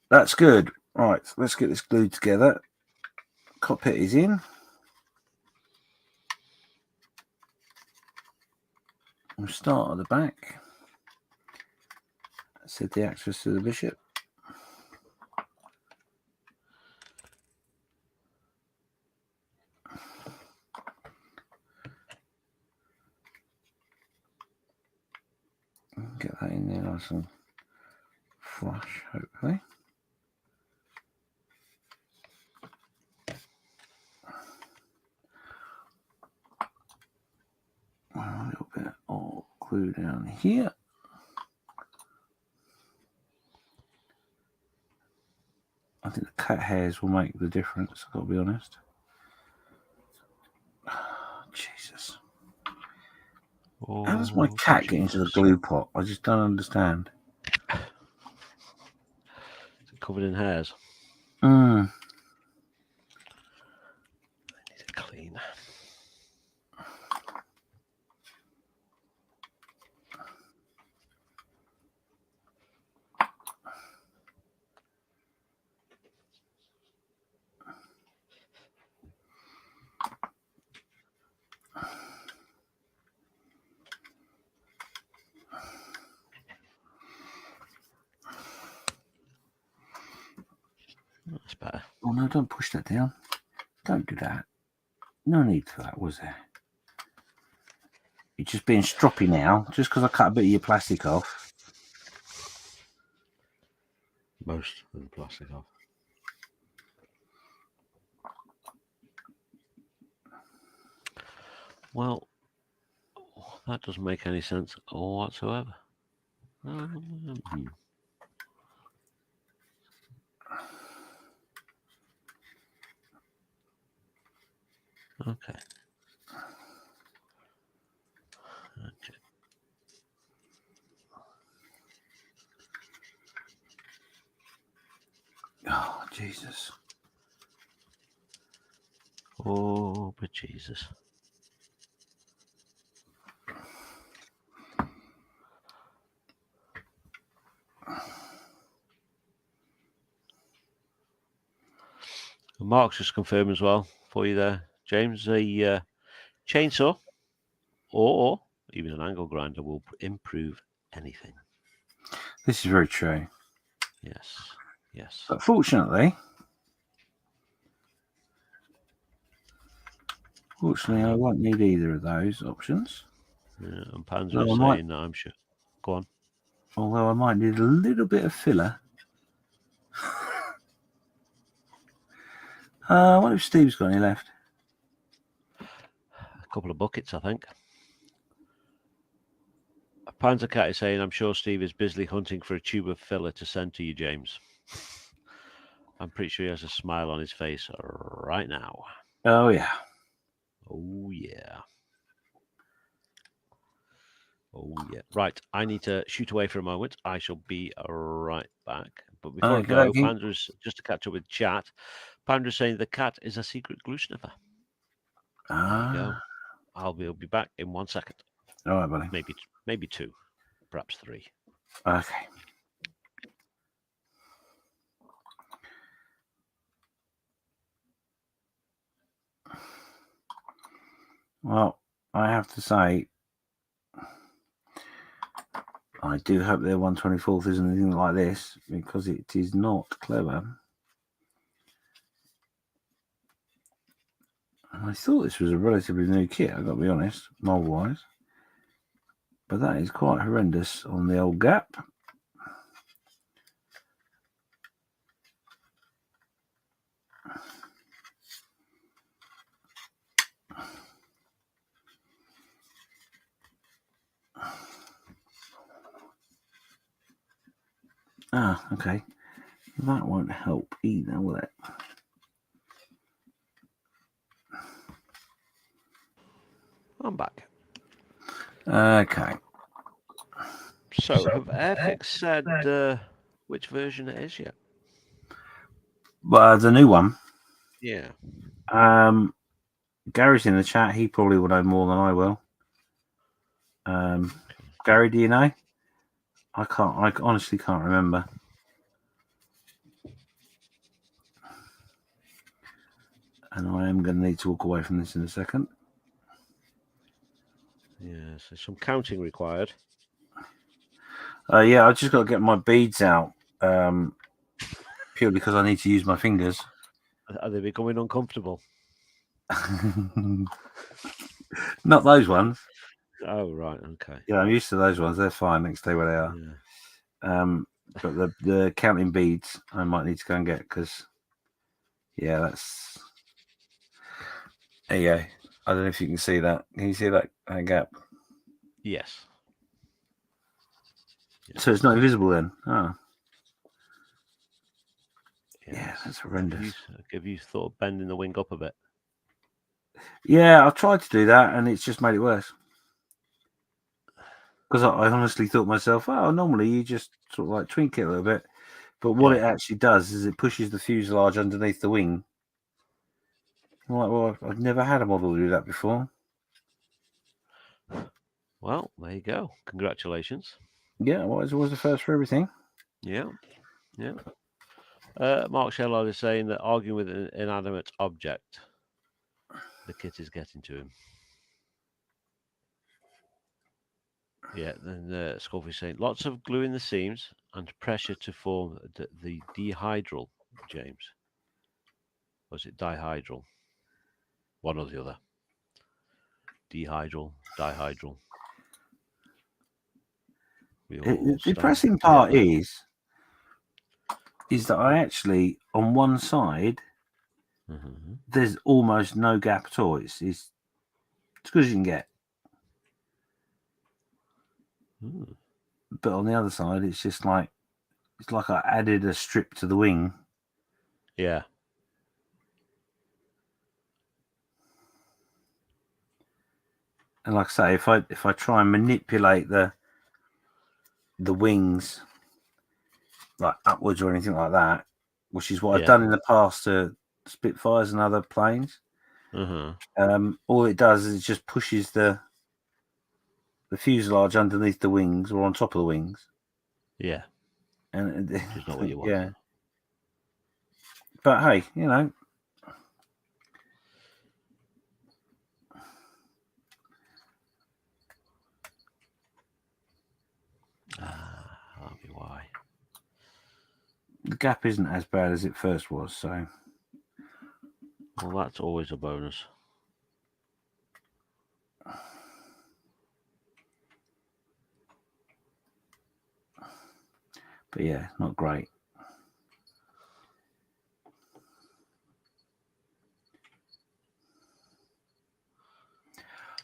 That's good. Right, let's get this glued together. Cockpit is in. We'll start at the back. Set the axis to the bishop. Get that in there nice and flush, hopefully. A little bit of glue down here. I think the cat hairs will make the difference, I've got to be honest. Jesus. Oh, How does my cat get into the glue pot? I just don't understand. Is it covered in hairs? Mm. I need it clean. That's better. Oh no, don't push that down. Don't do that. No need for that, was there? You're just being stroppy now, just because I cut a bit of your plastic off. Most of the plastic off. Well, that doesn't make any sense whatsoever. Okay. Oh, Jesus. Oh, but Jesus. Mark's just confirmed as well for you there, James. A chainsaw or even an angle grinder will improve anything. This is very true. Yes, yes. But fortunately, I won't need either of those options. Yeah, and Panzer is saying that, I'm sure. Go on. Although I might need a little bit of filler. I wonder if Steve's got any left. A couple of buckets, I think. Panzer Cat is saying, I'm sure Steve is busily hunting for a tube of filler to send to you, James. I'm pretty sure he has a smile on his face right now. Oh, yeah. Oh, yeah. Oh, yeah. Right. I need to shoot away for a moment. I shall be right back. But before I go, Pandra's, just to catch up with chat, Pandra's saying the cat is a secret glue sniffer. There you go. I'll be back in 1 second. All right, buddy. Maybe 2, perhaps 3. Okay. Well, I have to say, I do hope their 1/24th isn't anything like this, because it is not clever. I thought this was a relatively new kit, I've got to be honest, mold-wise. But that is quite horrendous on the old gap. Ah, okay. That won't help either, will it? I'm back. Okay. So, have Airfix said which version it is yet? Well, the new one. Yeah. Gary's in the chat. He probably will know more than I will. Gary, do you know? I can't. I honestly can't remember. And I am going to need to walk away from this in a second. Yeah, so some counting required. Yeah, I just got to get my beads out. Purely because I need to use my fingers. Are they becoming uncomfortable? Not those ones. Oh, right. Okay. Yeah, I'm used to those ones. They're fine. They stay where they are. Yeah. But the counting beads, I might need to go and get because, yeah, that's. There you go. I don't know if you can see that. Can you see that gap? Yes. So it's not invisible then. Oh. Yes. Yeah, that's horrendous. Have you thought of bending the wing up a bit? Yeah, I've tried to do that, and it's just made it worse. Because I honestly thought myself, oh, normally you just sort of like twink it a little bit. But what it actually does is it pushes the fuselage underneath the wing. I'm like, well, I've never had a model do that before. Well, there you go. Congratulations. Yeah, well, it's always the first for everything. Yeah. Yeah. Mark Sherlock is saying that arguing with an inanimate object, the kit is getting to him. Yeah, then Scorpio is saying lots of glue in the seams and pressure to form the dihydral, James. Was it dihydral? One or the other. Dihydral, dihydral. The depressing part is that I actually, on one side, there's almost no gap at all. It's as good as you can get. But on the other side, it's just like, it's like I added a strip to the wing. Yeah. And like I say, if I try and manipulate the wings like upwards or anything like that, which is what I've done in the past to Spitfires and other planes, all it does is it just pushes the fuselage underneath the wings or on top of the wings. Yeah. And which is not what you want. Yeah. But hey, you know. That'll be why. The gap isn't as bad as it first was, so. Well, that's always a bonus. But yeah, not great.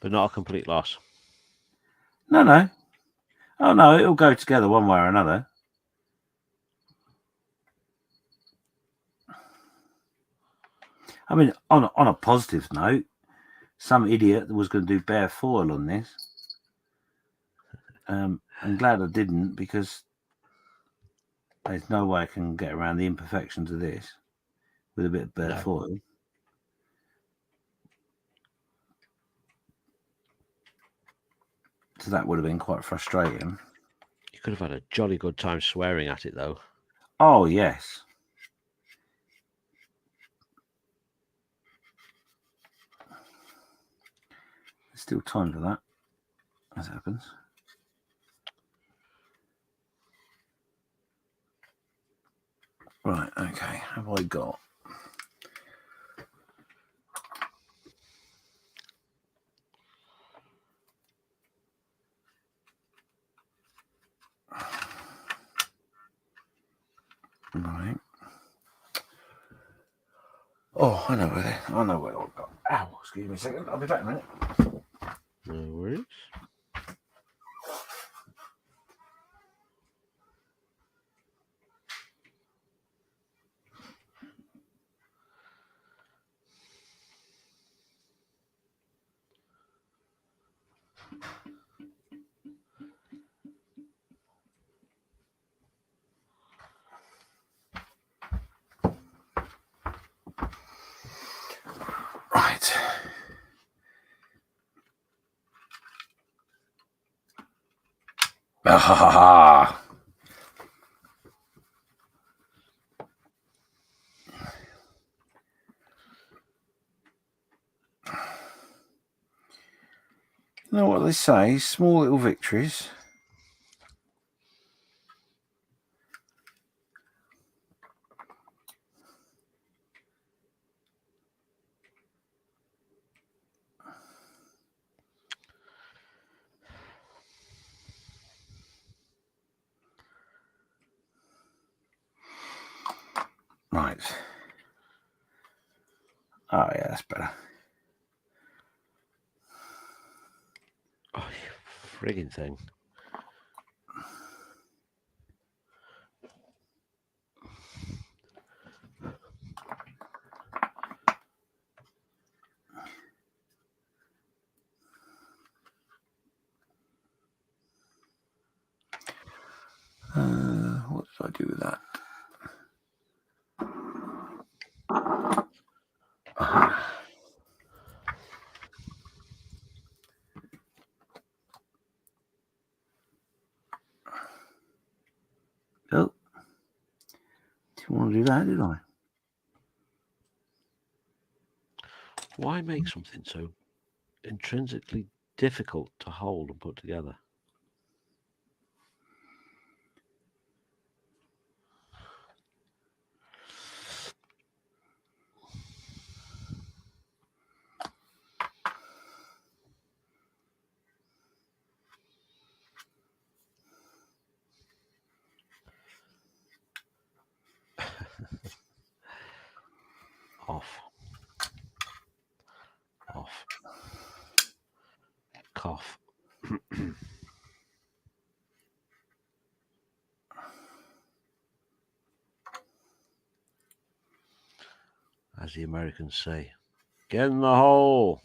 But not a complete loss. No. Oh no, it'll go together one way or another. I mean, on a positive note, some idiot was going to do bare foil on this. I'm glad I didn't, because there's no way I can get around the imperfections of this with a bit of bare foil. So that would have been quite frustrating. You could have had a jolly good time swearing at it, though. Oh, yes. There's still time for that, as happens. Right, okay. Have I got? Right. Oh, I know where I've got. Ow, excuse me a second. I'll be back in a minute. No worries. Ha ha ha ha. You know what they say? Small little victories. Right. Oh, yeah, that's better. Oh, you frigging thing. What did I do with that? Oh, didn't want to do that, did I? Why make something so intrinsically difficult to hold and put together? Off. Cough. As the Americans say, get in the hole.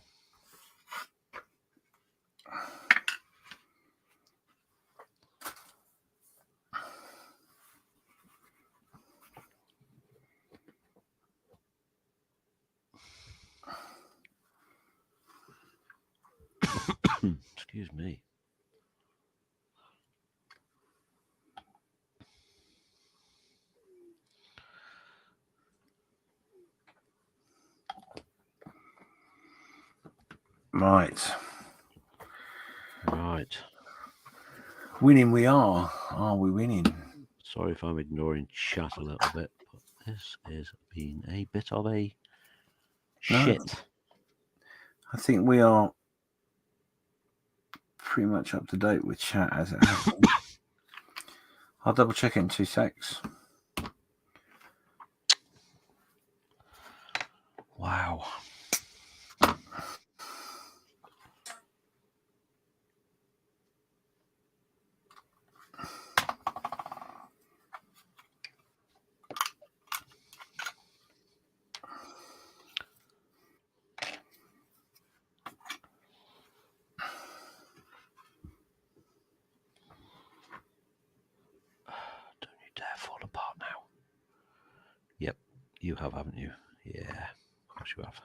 Excuse me. Right. Right. Winning we are. Are we winning? Sorry if I'm ignoring chat a little bit, but this has been a bit of a shit. I think we are pretty much up to date with chat as it happens. I'll double check it in 2 secs. Wow. Don't you dare fall apart now. Yep, you have, haven't you? Yeah, of course you have.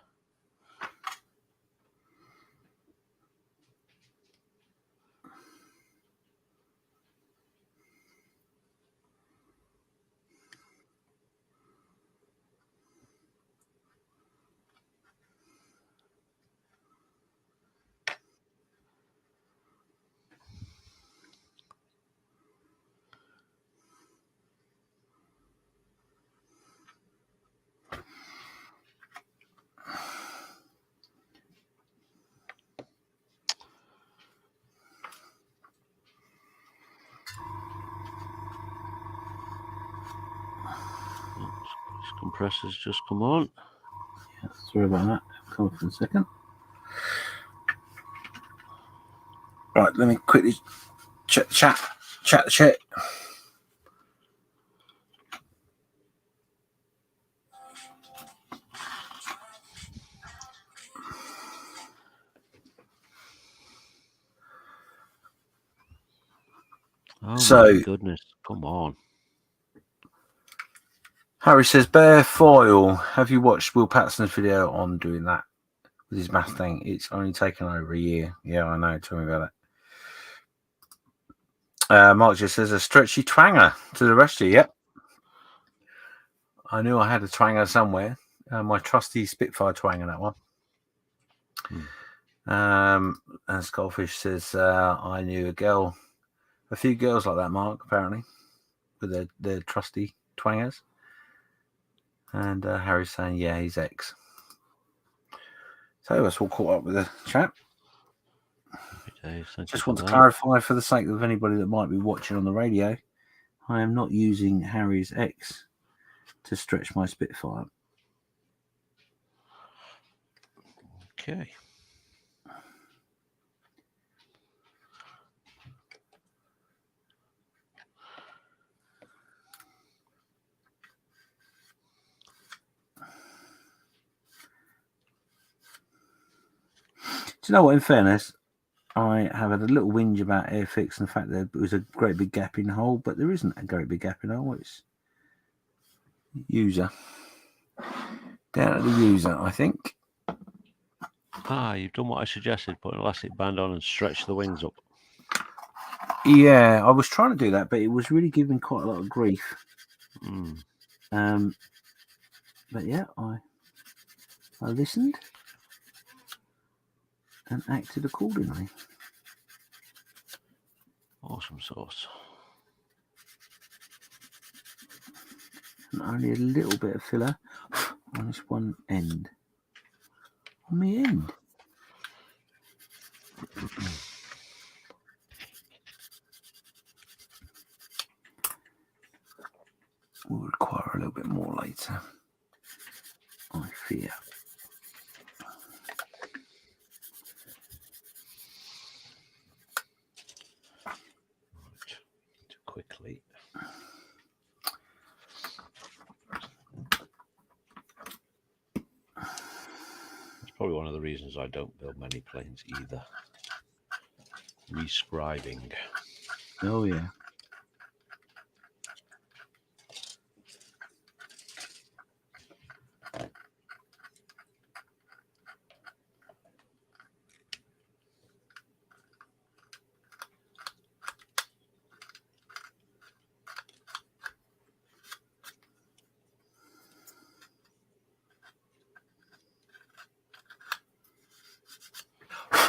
This compressor's just come on. Yeah, sorry about that. Come up in a second. Right, let me quickly check the chat. Oh So, my goodness, come on. Harry says, bare foil. Have you watched Will Patson's video on doing that with his math thing? It's only taken over a year. Yeah, I know. Tell me about it. Mark just says a stretchy twanger to the rest of you. Yep. I knew I had a twanger somewhere. My trusty Spitfire twanger, that one. And Skullfish says I knew a few girls like that, Mark, apparently, with their trusty twangers. And Harry's saying, yeah, he's ex. So that's all caught up with the chat. Just want to clarify for the sake of anybody that might be watching on the radio, I am not using Harry's ex to stretch my Spitfire. Okay. Do you know what? In fairness, I have had a little whinge about Airfix and the fact that there was a great big gap in the hole, but there isn't a great big gap in the hole. It's user. Down to the user, I think. You've done what I suggested, put an elastic band on and stretch the wings up. Yeah, I was trying to do that, but it was really giving quite a lot of grief. But yeah, I listened and acted accordingly. Awesome sauce. And only a little bit of filler on this one end. On the end. Will require a little bit more later, I fear. Too quickly. That's probably one of the reasons I don't build many planes either. Rescribing. Oh yeah.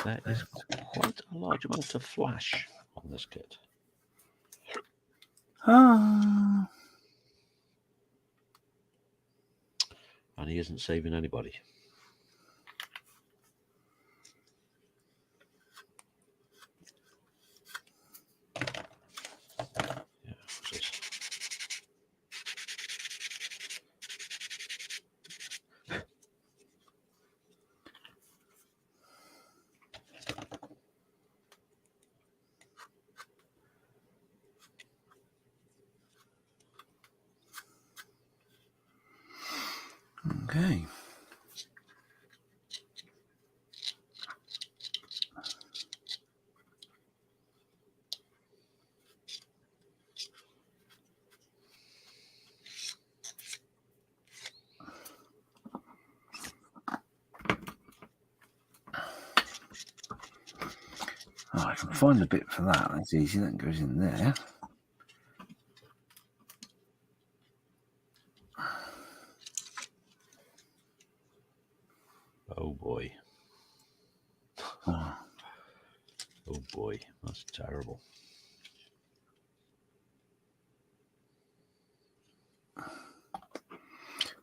There is quite a large amount of flash on this kit. And he isn't saving anybody. Yeah, what's this? Okay. Oh, I can find the bit for that. That's easy. That goes in there. Oh boy. Oh. Oh boy, that's terrible.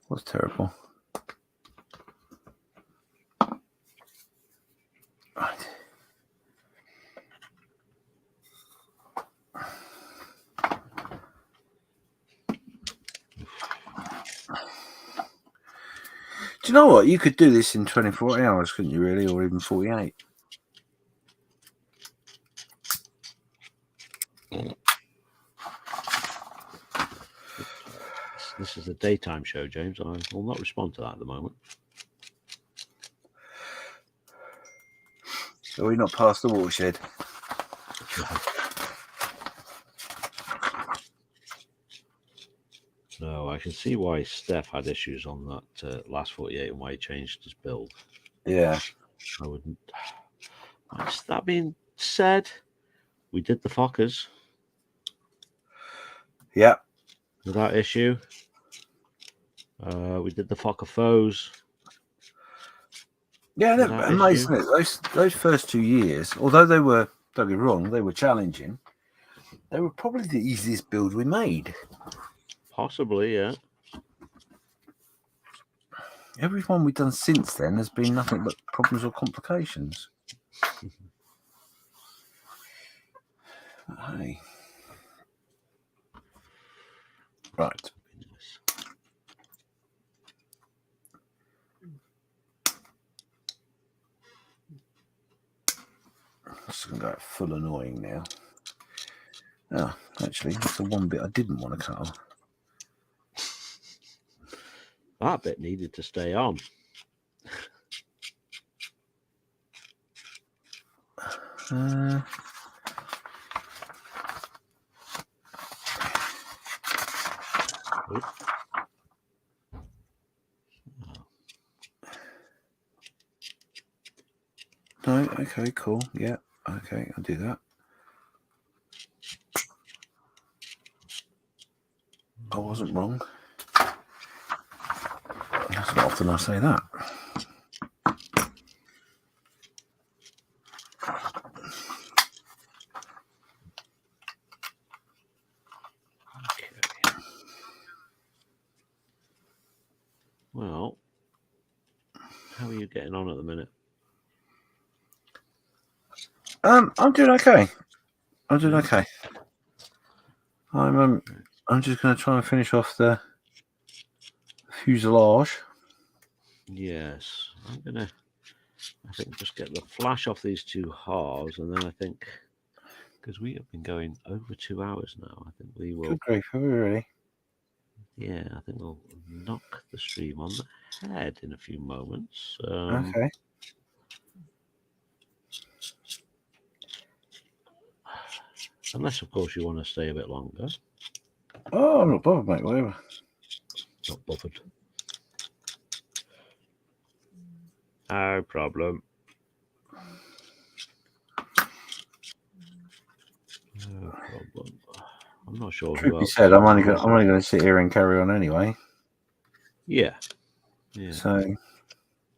What's terrible? Right. Do you know what? You could do this in 24 hours, couldn't you, really? Or even 48. This is a daytime show, James. I will not respond to that at the moment. Are we not past the watershed? No, I can see why Steph had issues on that last 48 and why he changed his build. Yeah. I wouldn't. That being said, we did the Fockers. Yeah. without issue. We did the Fokker Foes. Yeah, they're without amazing. issue. Those first 2 years, although they were, don't get me wrong, they were challenging. They were probably the easiest build we made. Possibly, yeah. Every one we've done since then has been nothing but problems or complications. Hey. Right. Just going to go full annoying now. Oh, actually, that's the one bit I didn't want to cut off. That bit needed to stay on. No, okay, cool. Yeah, okay, I'll do that. I wasn't wrong. That's not often I say that. Okay. Well, how are you getting on at the minute? I'm doing okay. I'm doing okay. I'm just going to try and finish off the fuselage. Yes, I'm gonna. I think just get the flash off these two halves, and then I think because we have been going over 2 hours now, I think we will. Good grief, are we really? Yeah, I think we'll knock the stream on the head in a few moments. Okay. Unless, of course, you want to stay a bit longer. Oh, I'm not bothered, mate. Whatever. Not bothered. No problem. No problem. I'm not sure who Truth be else. said, I'm only going to sit here and carry on anyway. Yeah. Yeah. So,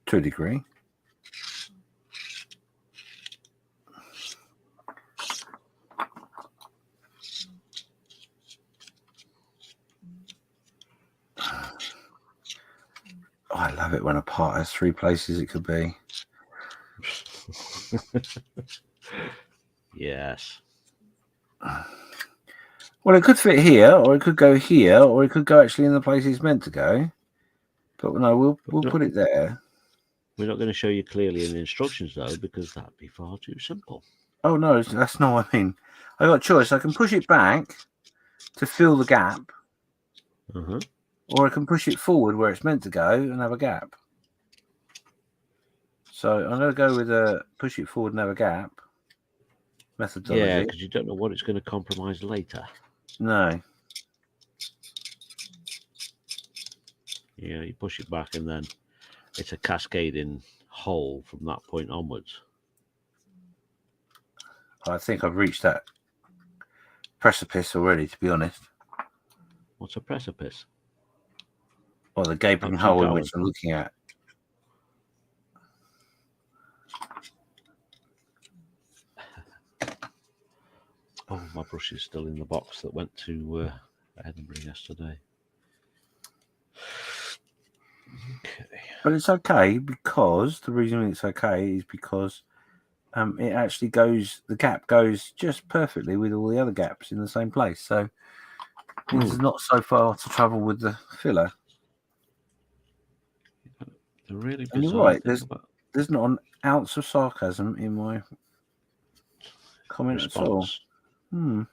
to a degree. I love it when a part has 3 places it could be. Yes. Well, it could fit here, or it could go here, or it could go actually in the place it's meant to go. But no, we'll put it there. We're not going to show you clearly in the instructions, though, because that'd be far too simple. Oh, no, that's not what I mean. I got a choice. I can push it back to fill the gap, or I can push it forward where it's meant to go and have a gap. So I'm going to go with a push it forward and have a gap methodology. Yeah, because you don't know what it's going to compromise later. No. Yeah, you push it back and then it's a cascading hole from that point onwards. I think I've reached that precipice already, to be honest. What's a precipice? Or the gaping hole in which I'm looking at. Oh, my brush is still in the box that went to Edinburgh yesterday. Okay. But it's okay because the reason it's okay is because it actually goes, the gap goes just perfectly with all the other gaps in the same place. So it's not so far to travel with the filler. The really bizarre and you're right, thing there's not an ounce of sarcasm in my comment response. at all.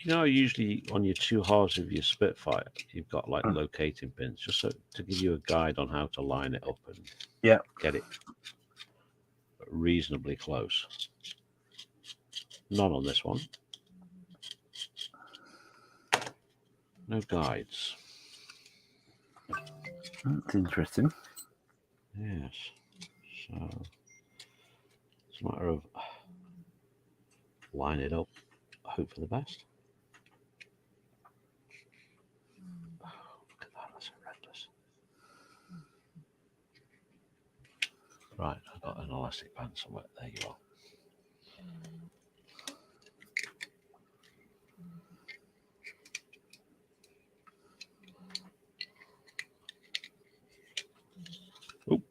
You know, usually on your 2 halves of your Spitfire, you've got like locating pins, just so to give you a guide on how to line it up and get it reasonably close. None on this one. No guides. That's interesting. Yes. So it's a matter of line it up, hope for the best. Right, I've got an elastic band somewhere. There you are. Oop.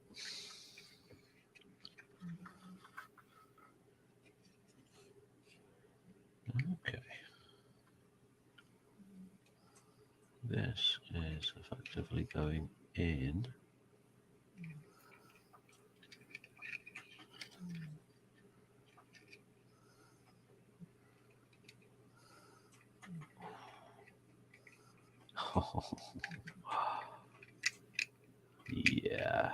Okay. This is effectively going in. Yeah.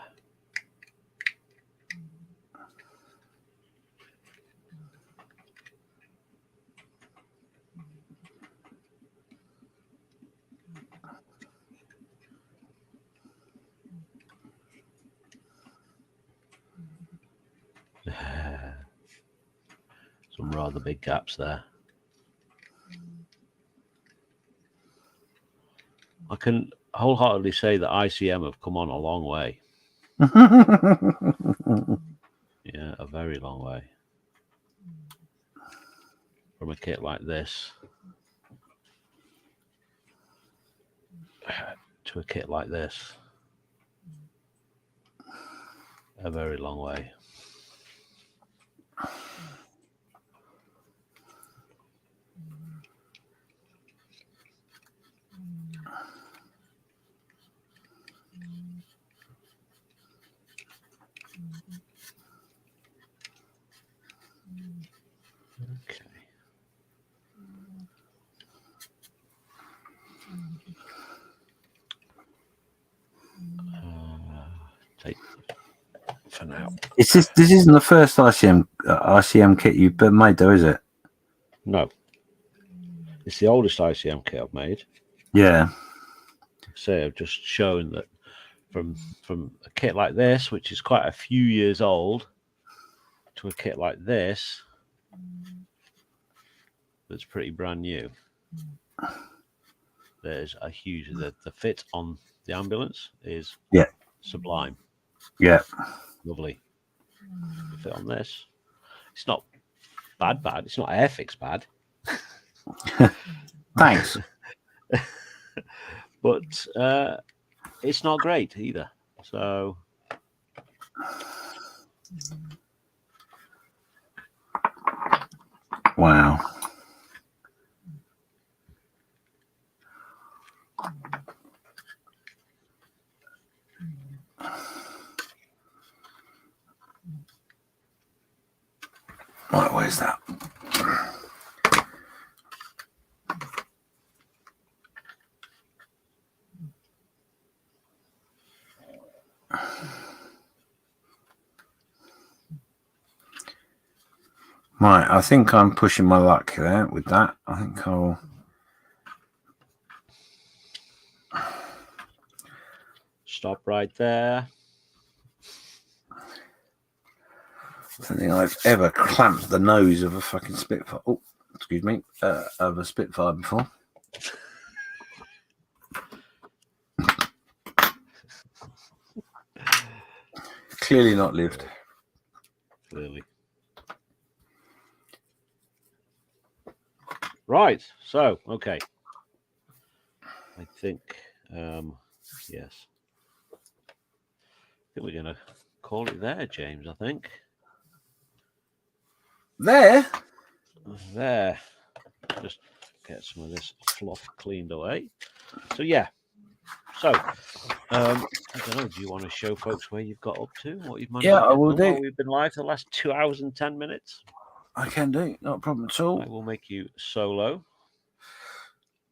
Some rather big gaps there. I can wholeheartedly say that ICM have come on a long way. Yeah, a very long way. From a kit like this to a kit like this. A very long way. Okay. Take for now. This isn't the first ICM kit you've made, though, is it? No. It's the oldest ICM kit I've made. Yeah. So I've just shown that from a kit like this, which is quite a few years old, to a kit like this that's pretty brand new. There's a huge the fit on the ambulance is sublime. Yeah. Lovely. The fit on this. It's not bad. It's not Airfix bad. Thanks. But it's not great either. So wow. Right, where's that? Right, I think I'm pushing my luck there with that. I think I'll stop right there. I don't think I've ever clamped the nose of a fucking Spitfire. Oh, excuse me, of a Spitfire before. Clearly not lived. Clearly. Right. So, okay. I think, yes. I think we're going to call it there, James, I think. There? There. Just get some of this fluff cleaned away. So, yeah. So, I don't know. Do you want to show folks where you've got up to? What you've managed to Yeah, get I will done do. while we've been live for the last 2 hours and 10 minutes? I can do. Not a problem at all. I will make you solo.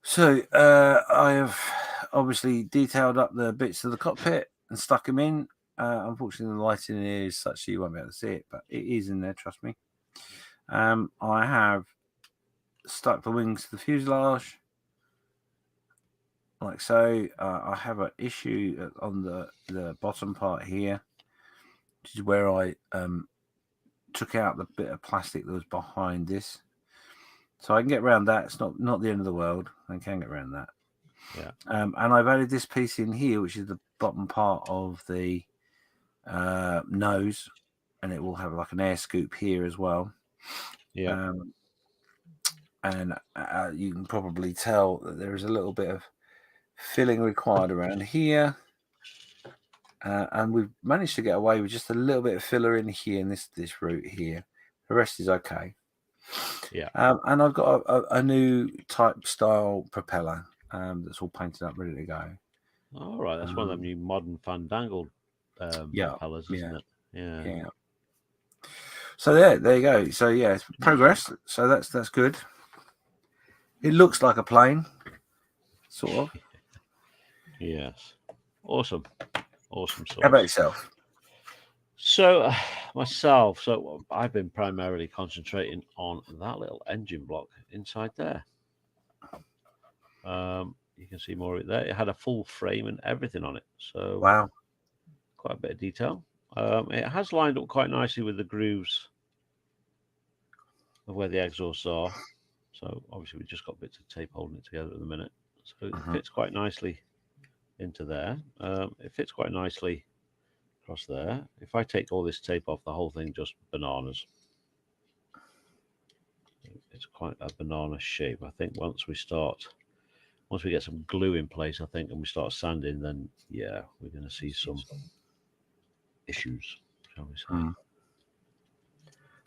So, I have obviously detailed up the bits of the cockpit and stuck them in. Unfortunately, the lighting is such that you won't be able to see it, but it is in there, trust me. I have stuck the wings to the fuselage, like so. I have an issue on the bottom part here, which is where I took out the bit of plastic that was behind this. So I can get around that. It's not the end of the world. I can get around that. Yeah. And I've added this piece in here, which is the bottom part of the nose, and it will have like an air scoop here as well. Yeah. And you can probably tell that there is a little bit of filling required around here. And we've managed to get away with just a little bit of filler in here in this route here. The rest is okay. Yeah. And I've got a new type style propeller that's all painted up, ready to go. All right, that's one of them new modern fandangled propellers, isn't it? Yeah. So there you go. So yeah, it's progress. So that's good. It looks like a plane, sort of. Yes. Awesome sauce. How about yourself? So myself, so I've been primarily concentrating on that little engine block inside there. You can see more of it there. It had a full frame and everything on it. So Wow. Quite a bit of detail. It has lined up quite nicely with the grooves of where the exhausts are. So obviously we've just got bits of tape holding it together at the minute. So it fits quite nicely into there. It fits quite nicely across there. If I take all this tape off, the whole thing just bananas. It's quite a banana shape. I think once we get some glue in place, I think, and we start sanding, then yeah, we're going to see some issues, shall we say.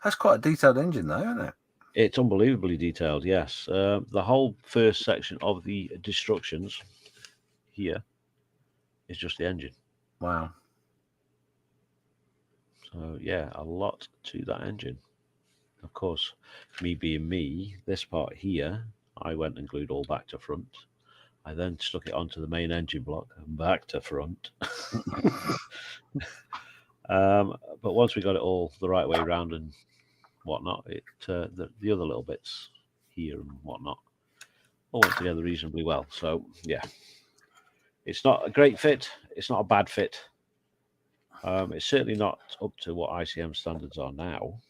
That's quite a detailed engine though, isn't it? It's unbelievably detailed, yes. The whole first section of the destructions here is just the engine. Wow. So yeah, a lot to that engine. Of course, me being me, this part here, I went and glued all back to front. I then stuck it onto the main engine block and back to front. But once we got it all the right way around and whatnot, the other little bits here and whatnot all went together reasonably well. So yeah, it's not a great fit. It's not a bad fit. It's certainly not up to what ICM standards are now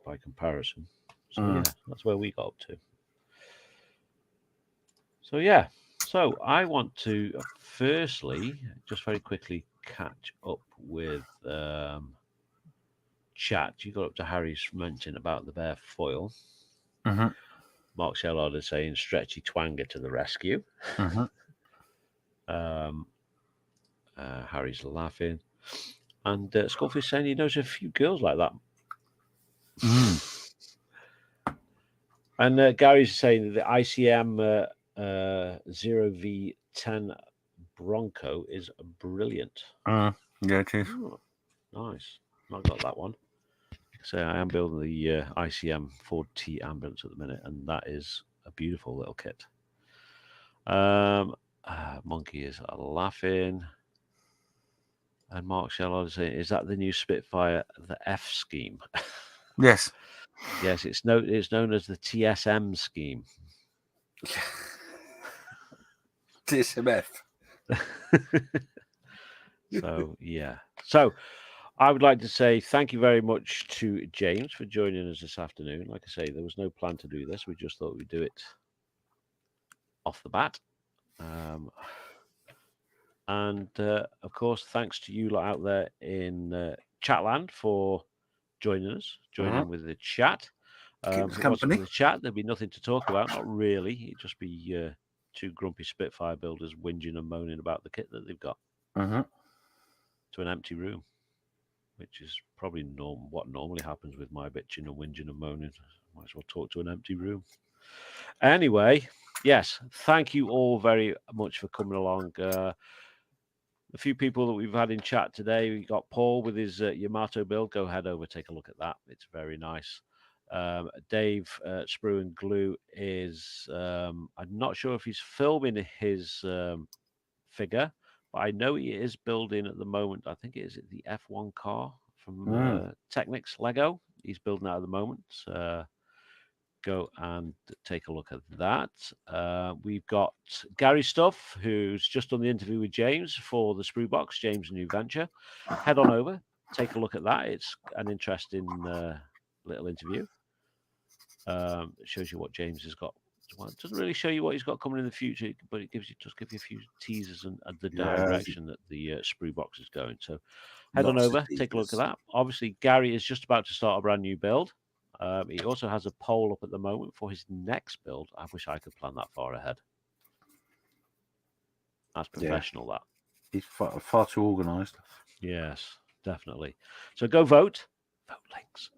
by comparison. So yeah, that's where we got up to. So yeah, so I want to firstly just very quickly catch up with chat. You got up to Harry's mention about the bare foil. Mark Shellard is saying stretchy twanger to the rescue. Harry's laughing. And Skullfish saying he knows a few girls like that. And Gary's saying that the ICM 0V10 Bronco is brilliant. Yeah, it is. Oh, nice. Not got that one. So I am building the ICM Ford T ambulance at the minute, and that is a beautiful little kit. Monkey is laughing. And Mark Shellard is saying, is that the new Spitfire, the F scheme? Yes. Yes, it's known as the TSM scheme. TSMF. So, yeah. So, I would like to say thank you very much to James for joining us this afternoon. Like I say, there was no plan to do this. We just thought we'd do it off the bat. And, of course, thanks to you lot out there in Chatland for joining us, with the chat. If it wasn't for the chat, there'd be nothing to talk about. Not really. It'd just be two grumpy Spitfire builders whinging and moaning about the kit that they've got to an empty room, which is probably what normally happens with my bitching and whinging and moaning. Might as well talk to an empty room. Anyway, yes, thank you all very much for coming along. A few people that we've had in chat today. We got Paul with his Yamato build. Go head over, take a look at that. It's very nice. Dave Sprue and Glue is, I'm not sure if he's filming his figure, but I know he is building at the moment. I think it is the F1 car from Technics Lego. He's building that at the moment. Go and take a look at that. We've got Gary Stuff, who's just done the interview with James for the Sprue Box, James' new venture. Head on over, take a look at that. It's an interesting little interview. It shows you what James has got well. It doesn't really show you what he's got coming in the future, but it just gives you a few teasers and the Yeah. direction that the sprue box is going. So head on Lots of over, take a look at teasers. that. Obviously, Gary is just about to start a brand new build. He also has a poll up at the moment for his next build. I wish I could plan that far ahead. That's professional, that. He's far too organised. Yes, definitely. So go vote. Vote links.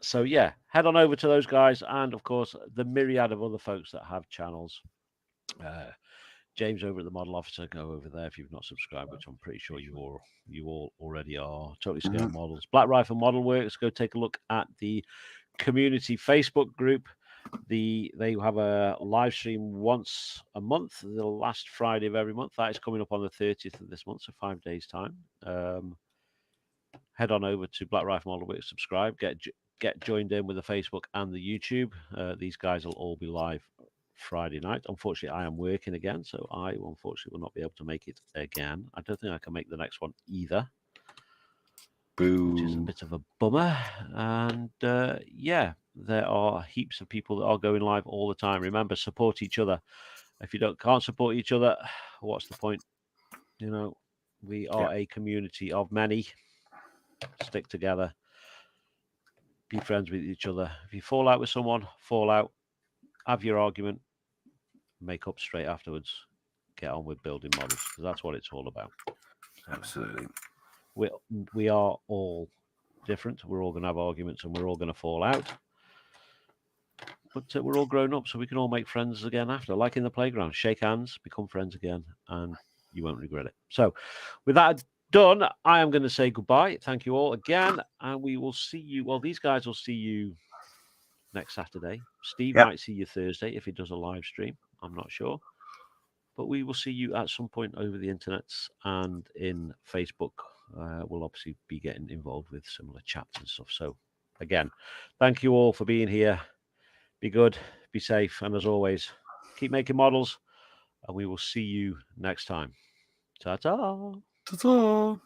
So yeah, head on over to those guys, and of course the myriad of other folks that have channels. James over at the Model Officer, go over there if you've not subscribed, which I'm pretty sure you all already are. Totally Scale Models, Black Rifle Model Works. Go take a look at the community Facebook group. They have a live stream once a month, the last Friday of every month. That is coming up on the 30th of this month, so 5 days time. Head on over to Black Rifle Model Works, subscribe, get joined in with the Facebook and the YouTube. These guys will all be live Friday night. Unfortunately, I am working again, so I unfortunately will not be able to make it again. I don't think I can make the next one either. Boo. Which is a bit of a bummer. And yeah, there are heaps of people that are going live all the time. Remember, support each other. If you can't support each other, what's the point? You know, we are a community of many. Stick together. Be friends with each other. If you fall out with someone, fall out. Have your argument. Make up straight afterwards. Get on with building models, because that's what it's all about. Absolutely. We are all different. We're all going to have arguments and we're all going to fall out. But we're all grown up, so we can all make friends again after, like in the playground. Shake hands, become friends again, and you won't regret it. So with that done, I am going to say goodbye. Thank you all again, and we will see you. Well, these guys will see you next Saturday. Steve might see you Thursday if he does a live stream. I'm not sure. But we will see you at some point over the internets and in Facebook. We'll obviously be getting involved with similar chats and stuff. So again, thank you all for being here. Be good, be safe, and as always, keep making models, and we will see you next time. Ta-ta! Ta-ta!